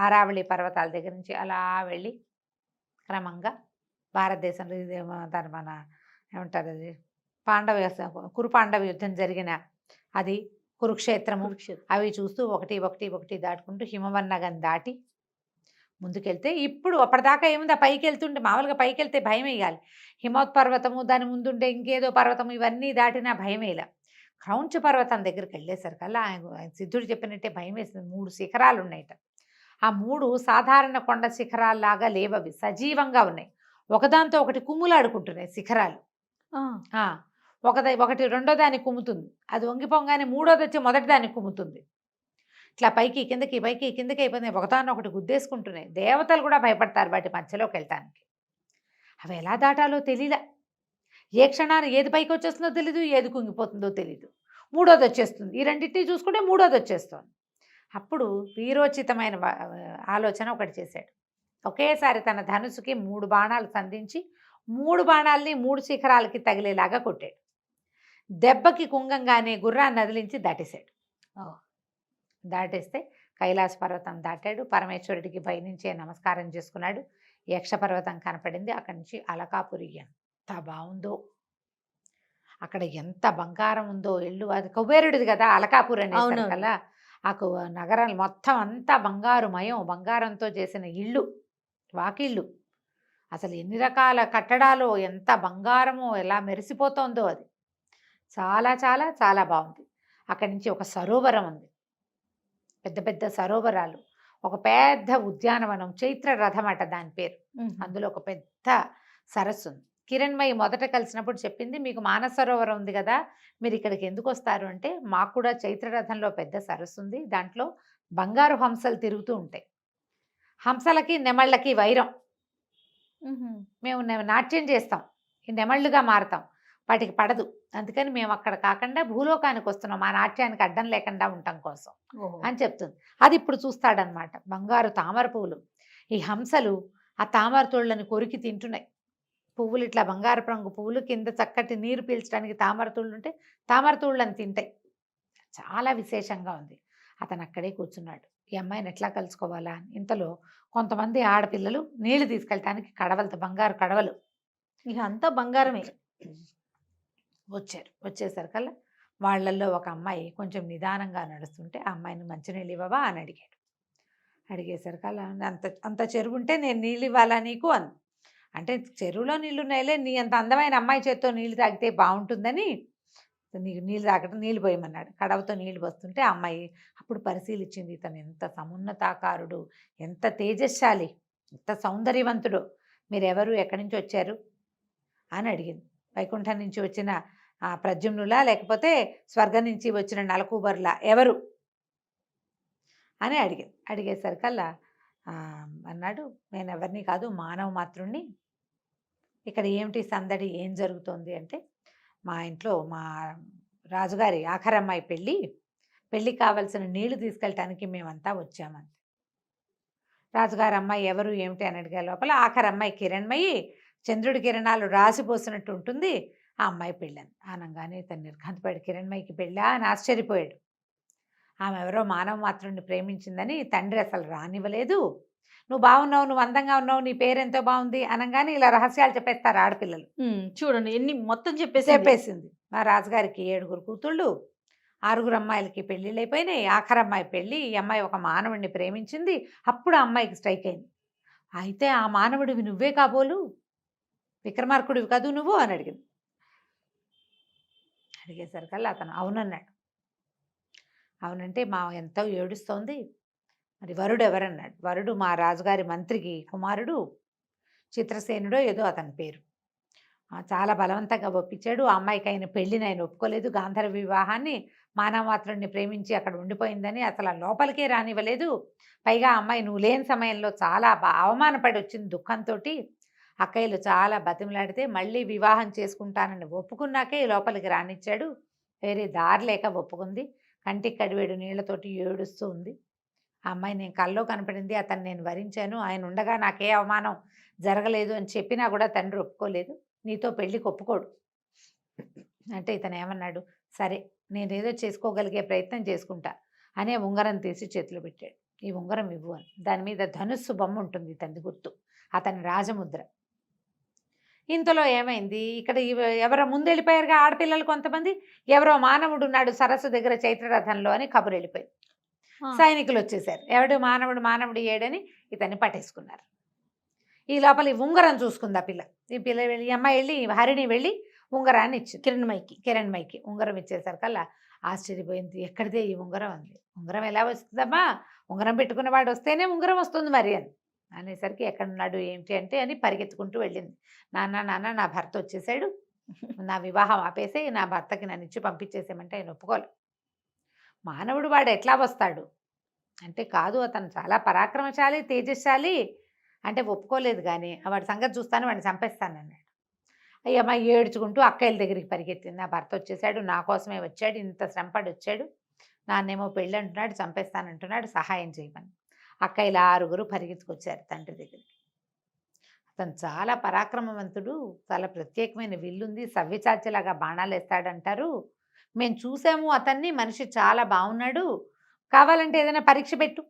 ఆరావళి పర్వతాల దగ్గర నుంచి అలా వెళ్ళి క్రమంగా భారతదేశంలో దాని మన ఏమంటారు అది కురు పాండవ యుద్ధం జరిగిన అది కురుక్షేత్రము, అవి చూస్తూ ఒకటి దాటుకుంటూ హిమవన్నగం దాటి ముందుకెళ్తే, ఇప్పుడు అప్పటిదాకా ఏముంది, ఆ పైకి వెళ్తుంటే మామూలుగా పైకి వెళ్తే భయం వేయాలి, హిమోత్పర్వతము దాని ముందుండే ఇంకేదో పర్వతము ఇవన్నీ దాటినా భయం వేయాలి. క్రౌంచ పర్వతం దగ్గరికి వెళ్ళేసరికల్లా ఆయన సిద్ధుడు చెప్పినట్టే భయం వేసింది. 3 శిఖరాలు ఉన్నాయట, ఆ 3 సాధారణ కొండ శిఖరాల్లాగా లేవవి, సజీవంగా ఉన్నాయి. ఒకదాంతో ఒకటి కుమ్ములాడుకుంటున్నాయి శిఖరాలు. ఆ! ఒకటి రెండో దాన్ని కుమ్ముతుంది. అది వంగిపోగానే మూడోదొచ్చి మొదటి దాన్ని కుమ్ముతుంది. ఇట్లా పైకి కిందకి పైకి కిందకి అయిపోయినాయి. ఒకదాన్నొకటి గుద్దేసుకుంటున్నాయి. దేవతలు కూడా భయపడతారు వాటి మధ్యలోకి వెళ్ళటానికి. అవి ఎలా దాటాలో తెలీలా. ఏ క్షణాన్ని ఏది పైకి వచ్చేస్తుందో తెలీదు, ఏది కుంగిపోతుందో తెలీదు. మూడోది వచ్చేస్తుంది. ఈ రెండింటిని చూసుకుంటే మూడోది వచ్చేస్తుంది. అప్పుడు వీరోచితమైన ఆలోచన ఒకటి చేశాడు. ఒకేసారి తన ధనుసుకి 3 బాణాలు సంధించి 3 బాణాలని 3 శిఖరాలకి తగిలేలాగా కొట్టాడు. దెబ్బకి కుంగంగానే గుర్రాన్ని నదిలించి దాటేశాడు. దాటేస్తే కైలాస పర్వతం దాటాడు. పరమేశ్వరుడికి పైనుంచే నమస్కారం చేసుకున్నాడు. యక్ష పర్వతం కనపడింది. అక్కడి నుంచి అలకాపురి ఎంత బాగుందో, అక్కడ ఎంత బంగారం ఉందో. ఇల్లు అది కుబేరుడిది కదా అలకాపురి అనేసరికల్లా ఆ నగరం మొత్తం అంతా బంగారుమయం, బంగారంతో చేసిన ఇళ్ళు, వాకిళ్ళు. అసలు ఎన్ని రకాల కట్టడాలు, ఎంత బంగారమో, ఎలా మెరిసిపోతోందో అది. చాలా చాలా చాలా బాగుంది. అక్కడి నుంచి ఒక సరోవరం ఉంది, పెద్ద పెద్ద సరోవరాలు, ఒక పెద్ద ఉద్యానవనం, చైత్ర రథం అట దాని పేరు. అందులో ఒక పెద్ద సరస్సు ఉంది. కిరణ్మయి మొదట కలిసినప్పుడు చెప్పింది, మీకు మానస సరోవరం ఉంది కదా, మీరు ఇక్కడికి ఎందుకు వస్తారు అంటే, మాకు కూడా చైత్రరథంలో పెద్ద సరస్సు ఉంది, దాంట్లో బంగారు హంసలు తిరుగుతూ ఉంటాయి. హంసలకి నెమళ్ళకి వైరం. మేము నాట్యం చేస్తాం, ఈ నెమళ్ళుగా మారుతాం, వాటికి పడదు. అందుకని మేము అక్కడ కాకుండా భూలోకానికి వస్తున్నాం, మా నాట్యానికి అడ్డం లేకుండా ఉండటం కోసం అని చెప్తుంది. అది ఇప్పుడు చూస్తాడనమాట. బంగారు తామర పువ్వులు, ఈ హంసలు ఆ తామర తోళ్ళని కొరికి తింటున్నాయి. పువ్వులు ఇట్లా బంగారు రంగు పువ్వులు, కింద చక్కటి నీరు పీల్చడానికి తామర తూళ్ళు ఉంటే తామర తూళ్ళని తింటాయి. చాలా విశేషంగా ఉంది. అతను అక్కడే కూర్చున్నాడు. ఈ అమ్మాయిని ఎట్లా కలుసుకోవాలా అని. ఇంతలో కొంతమంది ఆడపిల్లలు నీళ్లు తీసుకెళ్ళటానికి కడవలతో, బంగారు కడవలు, ఇక అంతా బంగారమే, వచ్చారు. వచ్చేసరికల్లా వాళ్ళల్లో ఒక అమ్మాయి కొంచెం నిదానంగా నడుస్తుంటే, ఆ అమ్మాయిని మంచినీళ్ళు ఇవ్వవా అని అడిగాడు. అడిగేసరికల్లా అంత చెరువు ఉంటే నేను నీళ్ళు ఇవ్వాలా నీకు అని. అంటే చెరువులో నీళ్ళు ఉన్నాయిలే, నీ అంత అందమైన అమ్మాయి చేత్తో నీళ్ళు తాగితే బాగుంటుందని నీకు నీళ్ళు తాగడం, నీళ్ళు పోయమన్నాడు. కడవతో నీళ్ళు పోస్తుంటే ఆ అమ్మాయి అప్పుడు పరిశీలించింది, ఇతను ఎంత సమున్నతాకారుడు, ఎంత తేజస్శాలి, ఎంత సౌందర్యవంతుడు, మీరెవరు, ఎక్కడి నుంచి వచ్చారు అని అడిగింది. వైకుంఠం నుంచి వచ్చిన ప్రద్యుమ్నులా, లేకపోతే స్వర్గం నుంచి వచ్చిన నలకూబర్లా, ఎవరు అని అడిగింది. అడిగేసరికల్లా అన్నాడు, నేను ఎవరిని కాదు, మానవ మాత్రుణ్ణి. ఇక్కడ ఏమిటి సందడి, ఏం జరుగుతోంది అంటే, మా ఇంట్లో మా రాజుగారి ఆఖరమ్మాయి పెళ్ళికి కావలసిన నీళ్లు తీసుకెళ్ళటానికి మేమంతా వచ్చామంతే. రాజుగారి అమ్మాయి ఎవరు ఏమిటి అని అడిగే లోపల ఆఖరమ్మాయి కిరణ్మయి, చంద్రుడి కిరణాలు రాసిపోసినట్టు ఉంటుంది ఆ అమ్మాయి పెళ్ళని అనగానే తను నిర్ఘాంతపడి, కిరణ్మయికి పెళ్ళా అని ఆశ్చర్యపోయాడు. ఆమె ఎవరో మానవ మాత్రుడిని ప్రేమించిందని తండ్రి అసలు రానివ్వలేదు. నువ్వు బాగున్నావు, నువ్వు అందంగా ఉన్నావు, నీ పేరెంతో బాగుంది అనగానే ఇలా రహస్యాలు చెప్పేస్తారు ఆడపిల్లలు. చూడండి ఎన్ని మొత్తం చెప్పేసింది. మా రాజుగారికి 7 కూతుళ్ళు, 6 అమ్మాయిలకి పెళ్ళిళ్ళు అయిపోయినాయి. ఆఖరమ్మాయి పెళ్ళి, ఈ అమ్మాయి ఒక మానవుడిని ప్రేమించింది. అప్పుడు ఆ అమ్మాయికి స్ట్రైక్ అయింది. అయితే ఆ మానవుడివి నువ్వే కాబోలు, విక్రమార్కుడివి కాదు నువ్వు అని అడిగింది. అడిగేసరికల్లా అతను అవునన్నాడు. అవునంటే మా ఎంతో ఏడుస్తోంది, మరి వరుడు ఎవరన్నాడు. వరుడు మా రాజుగారి మంత్రికి కుమారుడు, చిత్రసేనుడో ఏదో అతని పేరు. చాలా బలవంతంగా ఒప్పించాడు. ఆ అమ్మాయికి ఆయన పెళ్ళిని ఆయన ఒప్పుకోలేదు. గాంధర్వ వివాహాన్ని, మానవమాత్రుడిని ప్రేమించి అక్కడ ఉండిపోయిందని అసలు లోపలికే రానివ్వలేదు. పైగా అమ్మాయి నువ్వు లేని సమయంలో చాలా అవమానపడి వచ్చింది దుఃఖంతో. అక్కయ్యలు చాలా బతిమలాడితే మళ్ళీ వివాహం చేసుకుంటానని ఒప్పుకున్నాకే లోపలికి రానిచ్చాడు. వేరే దారి లేక ఒప్పుకుంది. కంటికి కడివేడు నీళ్లతోటి ఏడుస్తూ ఉంది. ఆ అమ్మాయి నేను కల్లో కనపడింది, అతను నేను వరించాను, ఆయన ఉండగా నాకే అవమానం జరగలేదు అని చెప్పినా కూడా తండ్రి ఒప్పుకోలేదు, నీతో పెళ్ళికి ఒప్పుకోడు అంటే ఇతను ఏమన్నాడు, సరే నేనేదో చేసుకోగలిగే ప్రయత్నం చేసుకుంటా అనే ఉంగరం తీసి చేతిలో పెట్టాడు. ఈ ఉంగరం ఇవ్వు అని. దాని మీద ధనుస్సు బొమ్మ ఉంటుంది, తండ్రి గుర్తు, అతని రాజముద్ర. ఇంతలో ఏమైంది, ఇక్కడ ఎవరో ముందెళ్ళిపోయారుగా ఆడపిల్లలు కొంతమంది, ఎవరో మానవుడు ఉన్నాడు సరస్సు దగ్గర చైత్రరథంలో అని కబురు వెళ్ళిపోయింది. సైనికులు వచ్చేసారు. ఎవడు మానవుడు ఏడని ఇతన్ని పట్టేసుకున్నారు. ఈ లోపల ఈ ఉంగరం చూసుకుంది ఆ పిల్ల. ఈ అమ్మాయి వెళ్ళి హరిణి వెళ్ళి ఉంగరాన్ని ఇచ్చింది కిరణ్మయికి. కిరణ్మయికి. ఉంగరం ఇచ్చేసరికల్లా ఆశ్చర్యపోయింది. ఎక్కడిదే ఈ ఉంగరం అంది. ఉంగరం ఎలా వస్తుందమ్మా, ఉంగరం పెట్టుకున్నవాడు వస్తేనే ఉంగరం వస్తుంది మరి అని అనేసరికి ఎక్కడున్నాడు ఏంటి అంటే అని పరిగెత్తుకుంటూ వెళ్ళింది. నాన్న నాన్న నా భర్త వచ్చేసాడు, నా వివాహం ఆపేసి నా భర్తకి నన్ను ఇచ్చి పంపించేసేమంటే ఆయన ఒప్పుకోలు. మానవుడు వాడు ఎట్లా వస్తాడు అంటే, కాదు అతను చాలా పరాక్రమశాలి తేజశాలి అంటే ఒప్పుకోలేదు. కానీ వాడి సంగతి చూస్తాను, వాడిని చంపేస్తానన్నాడు. అయ్యమ్మ ఏడ్చుకుంటూ అక్కయ్యల దగ్గరికి పరిగెత్తింది. నా భర్త వచ్చేసాడు, నా కోసమే వచ్చాడు, ఇంత శ్రమపడి వచ్చాడు, నాన్నేమో పెళ్ళి అంటున్నాడు, చంపేస్తానంటున్నాడు, సహాయం చేయమని. అక్కయ్యల 6 పరిగెత్తుకొచ్చారు తండ్రి దగ్గరికి. అతను చాలా పరాక్రమవంతుడు, చాలా ప్రత్యేకమైన విల్లుంది, సవ్యచాచిలాగా బాణాలు వేస్తాడంటారు, మేము చూసాము అతన్ని, మనిషి చాలా బాగున్నాడు, కావాలంటే ఏదైనా పరీక్ష పెట్టు,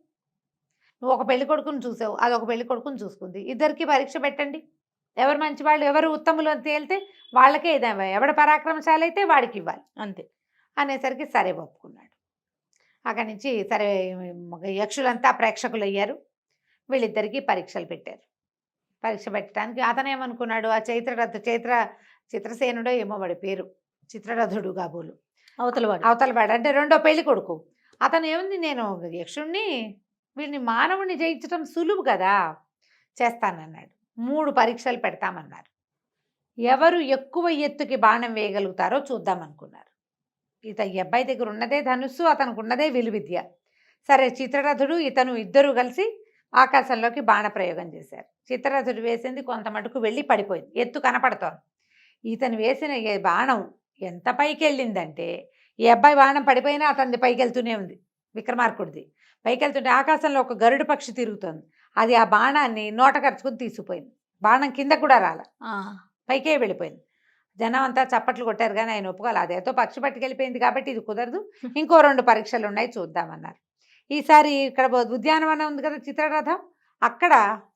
నువ్వు ఒక పెళ్లి కొడుకుని చూసావు, అదొక పెళ్లి కొడుకుని చూసుకుంది, ఇద్దరికి పరీక్ష పెట్టండి, ఎవరు మంచివాళ్ళు ఎవరు ఉత్తములు అని తేలితే వాళ్ళకే ఏదైనా, ఎవడ పరాక్రమశాలి అయితే వాడికి ఇవ్వాలి అంతే అనేసరికి సరే ఒప్పుకున్నాడు. అక్కడి నుంచి సరే యక్షులంతా ప్రేక్షకులు అయ్యారు. వీళ్ళిద్దరికీ పరీక్షలు పెట్టారు. పరీక్ష పెట్టడానికి అతను ఏమనుకున్నాడు, ఆ చిత్రసేనుడో ఏమో వాడి పేరు, చిత్రరథుడు కాబోలు అవతలవాడు అంటే రెండో పెళ్లి కొడుకు. అతను ఏముంది, నేను యక్షుణ్ణి వీడిని మానవుని జయించడం సులువు కదా, చేస్తానన్నాడు. 3 పరీక్షలు పెడతామన్నారు. ఎవరు ఎక్కువ ఎత్తుకి బాణం వేయగలుగుతారో చూద్దామనుకున్నారు. ఈ అబ్బాయి దగ్గర ఉన్నదే ధనుస్సు, అతనికి ఉన్నదే విలువిద్య. సరే చిత్రరథుడు ఇతను ఇద్దరు కలిసి ఆకాశంలోకి బాణ ప్రయోగం చేశారు. చిత్రరథుడు వేసింది కొంత మటుకు వెళ్ళి పడిపోయింది, ఎత్తు కనపడుతోంది. ఇతను వేసిన బాణం ఎంత పైకి వెళ్ళిందంటే, ఈ అబ్బాయి బాణం పడిపోయినా అతనిది పైకి వెళ్తూనే ఉంది, విక్రమార్కుడిది పైకి వెళ్తుంటే ఆకాశంలో ఒక గరుడు పక్షి తిరుగుతోంది, అది ఆ బాణాన్ని నోట ఖర్చుకుని తీసుకుపోయింది. బాణం కింద కూడా రాల, పైకే వెళ్ళిపోయింది. జనం అంతా చప్పట్లు కొట్టారు, కానీ ఆయన ఒప్పుకోవాలి. అదేతో పక్షి పట్టుకెళ్ళిపోయింది కాబట్టి ఇది కుదరదు, ఇంకో 2 పరీక్షలు ఉన్నాయి చూద్దామన్నారు. ఈసారి ఇక్కడ ఉద్యానవనం ఉంది కదా చిత్రరథం, అక్కడ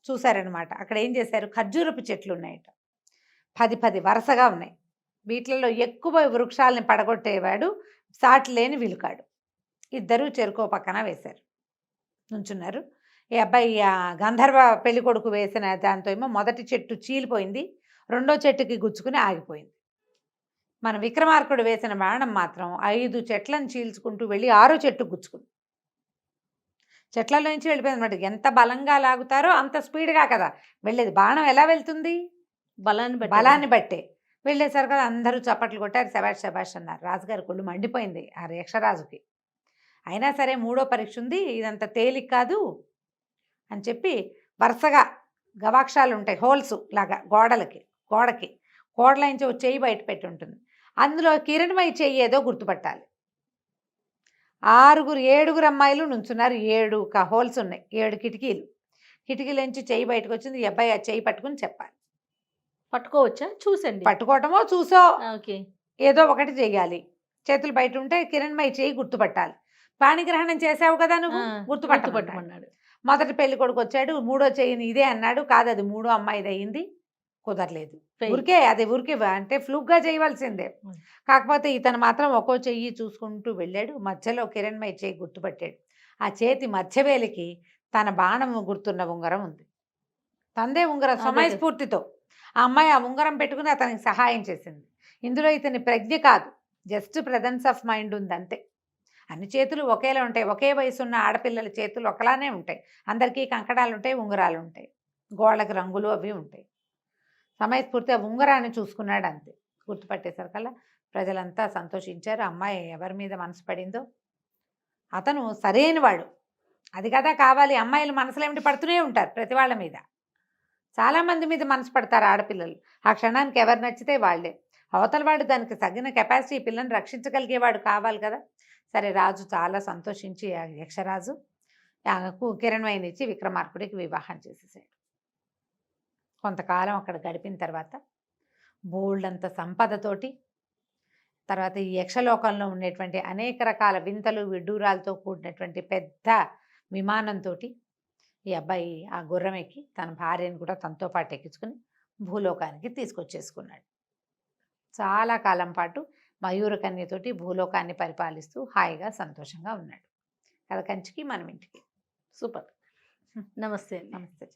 చూశారనమాట. అక్కడ ఏం చేశారు, ఖర్జూరపు చెట్లు ఉన్నాయట, 10 వరుసగా ఉన్నాయి. వీటిలలో ఎక్కువ వృక్షాలని పడగొట్టేవాడు సాటి లేని విలుకాడు. ఇద్దరు చెరుకో పక్కన వేశారు, నుంచున్నారు. ఈ అబ్బాయి గంధర్వ పెళ్లి కొడుకు వేసిన దాంతో ఏమో మొదటి చెట్టు చీలిపోయింది, రెండో చెట్టుకి గుచ్చుకుని ఆగిపోయింది. మన విక్రమార్కుడు వేసిన బాణం మాత్రం 5 చెట్లను చీల్చుకుంటూ వెళ్ళి 6వ చెట్టుకు గుచ్చుకుంది. చెట్లలో నుంచి వెళ్ళిపోయింది అనమాట. ఎంత బలంగా లాగుతారో అంత స్పీడ్గా కదా వెళ్ళేది. బాణం ఎలా వెళ్తుంది, బలాన్ని బట్టే. వెళ్ళేసరికి కదా అందరూ చప్పట్లు కొట్టారు, శబాష్ శబాష్ అన్నారు. రాజుగారి కొళ్ళు మండిపోయింది ఆ యక్షరాజుకి. అయినా సరే 3వ పరీక్ష ఉంది, ఇదంత తేలిక కాదు అని చెప్పి వరుసగా గవాక్షాలు ఉంటాయి, హోల్స్ లాగా గోడకి కోడలైంచి ఒక చెయ్యి బయట పెట్టి ఉంటుంది, అందులో కిరణ్మయి చెయ్యి ఏదో గుర్తుపట్టాలి. 7 అమ్మాయిలు నుంచున్నారు, 7 హోల్స్ ఉన్నాయి, 7 కిటికీలోంచి చెయ్యి బయటకు వచ్చింది. ఈ అబ్బాయి ఆ చెయ్యి పట్టుకుని చెప్పాలి. పట్టుకోవచ్చా, చూసండి, పట్టుకోవటమో చూసో ఓకే, ఏదో ఒకటి చెయ్యాలి. చేతులు బయట ఉంటే కిరణ్మయి చెయ్యి గుర్తుపట్టాలి. పాణిగ్రహణం చేసావు కదా నువ్వు, గుర్తుపట్టమన్నాడు. మొదటి పెళ్లి కొడుకు వచ్చాడు, 3వ చెయ్యిని ఇదే అన్నాడు, కాదు అది 3వ అమ్మాయిది అయ్యింది, కుదరలేదు. ఊరికే అంటే ఫ్లూక్గా చేయవలసిందే. కాకపోతే ఇతను మాత్రం ఒక్కో చెయ్యి చూసుకుంటూ వెళ్ళాడు. మధ్యలో కిరణ్మయి చెయ్యి గుర్తుపట్టాడు. ఆ చేతి మధ్యవేలికి తన బాణం గుర్తున్న ఉంగరం ఉంది, తందే ఉంగరం. సమయస్ఫూర్తితో ఆ అమ్మాయి ఆ ఉంగరం పెట్టుకుని అతనికి సహాయం చేసింది. ఇందులో ఇతని ప్రజ్ఞ కాదు, జస్ట్ ప్రెజెన్స్ ఆఫ్ మైండ్ ఉంది అంతే. అన్ని చేతులు ఒకేలా ఉంటాయి, ఒకే వయసు ఉన్న ఆడపిల్లల చేతులు ఒకలానే ఉంటాయి, అందరికీ కంకణాలు ఉంటాయి, ఉంగరాలు ఉంటాయి, గోళ్ళకి రంగులు అవి ఉంటాయి. సమయస్ఫూర్తి ఆ ఉంగరాన్ని చూసుకున్నాడు అంతే. గుర్తుపట్టేసరికల్లా ప్రజలంతా సంతోషించారు. అమ్మాయి ఎవరి మీద మనసు పడిందో అతను సరైన వాడు, అది కదా కావాలి. అమ్మాయిలు మనసులో ఏమిటి పడుతూనే ఉంటారు ప్రతి వాళ్ళ మీద, చాలామంది మీద మనసు పడతారు ఆడపిల్లలు. ఆ క్షణానికి ఎవరు నచ్చితే వాళ్ళే. అవతల వాడు దానికి తగిన కెపాసిటీ పిల్లని రక్షించగలిగేవాడు కావాలి కదా. సరే రాజు చాలా సంతోషించి ఆ యక్షరాజు కిరణ్మయిని ఇచ్చి విక్రమార్కుడికి వివాహం చేసేసాడు. కొంతకాలం అక్కడ గడిపిన తర్వాత బోల్డంత సంపదతోటి, తర్వాత ఈ యక్షలోకంలో ఉండేటువంటి అనేక రకాల వింతలు విడ్డూరాలతో కూడినటువంటి పెద్ద విమానంతో ఈ అబ్బాయి ఆ గుర్రం ఎక్కి తన భార్యను కూడా తనతో పాటు ఎక్కించుకుని భూలోకానికి తీసుకొచ్చేసుకున్నాడు. చాలా కాలం పాటు మయూరకన్యతోటి భూలోకాన్ని పరిపాలిస్తూ హాయిగా సంతోషంగా ఉన్నాడు. కథ కంచికి మనం ఇంటికి. సూపర్. నమస్తే. నమస్తే.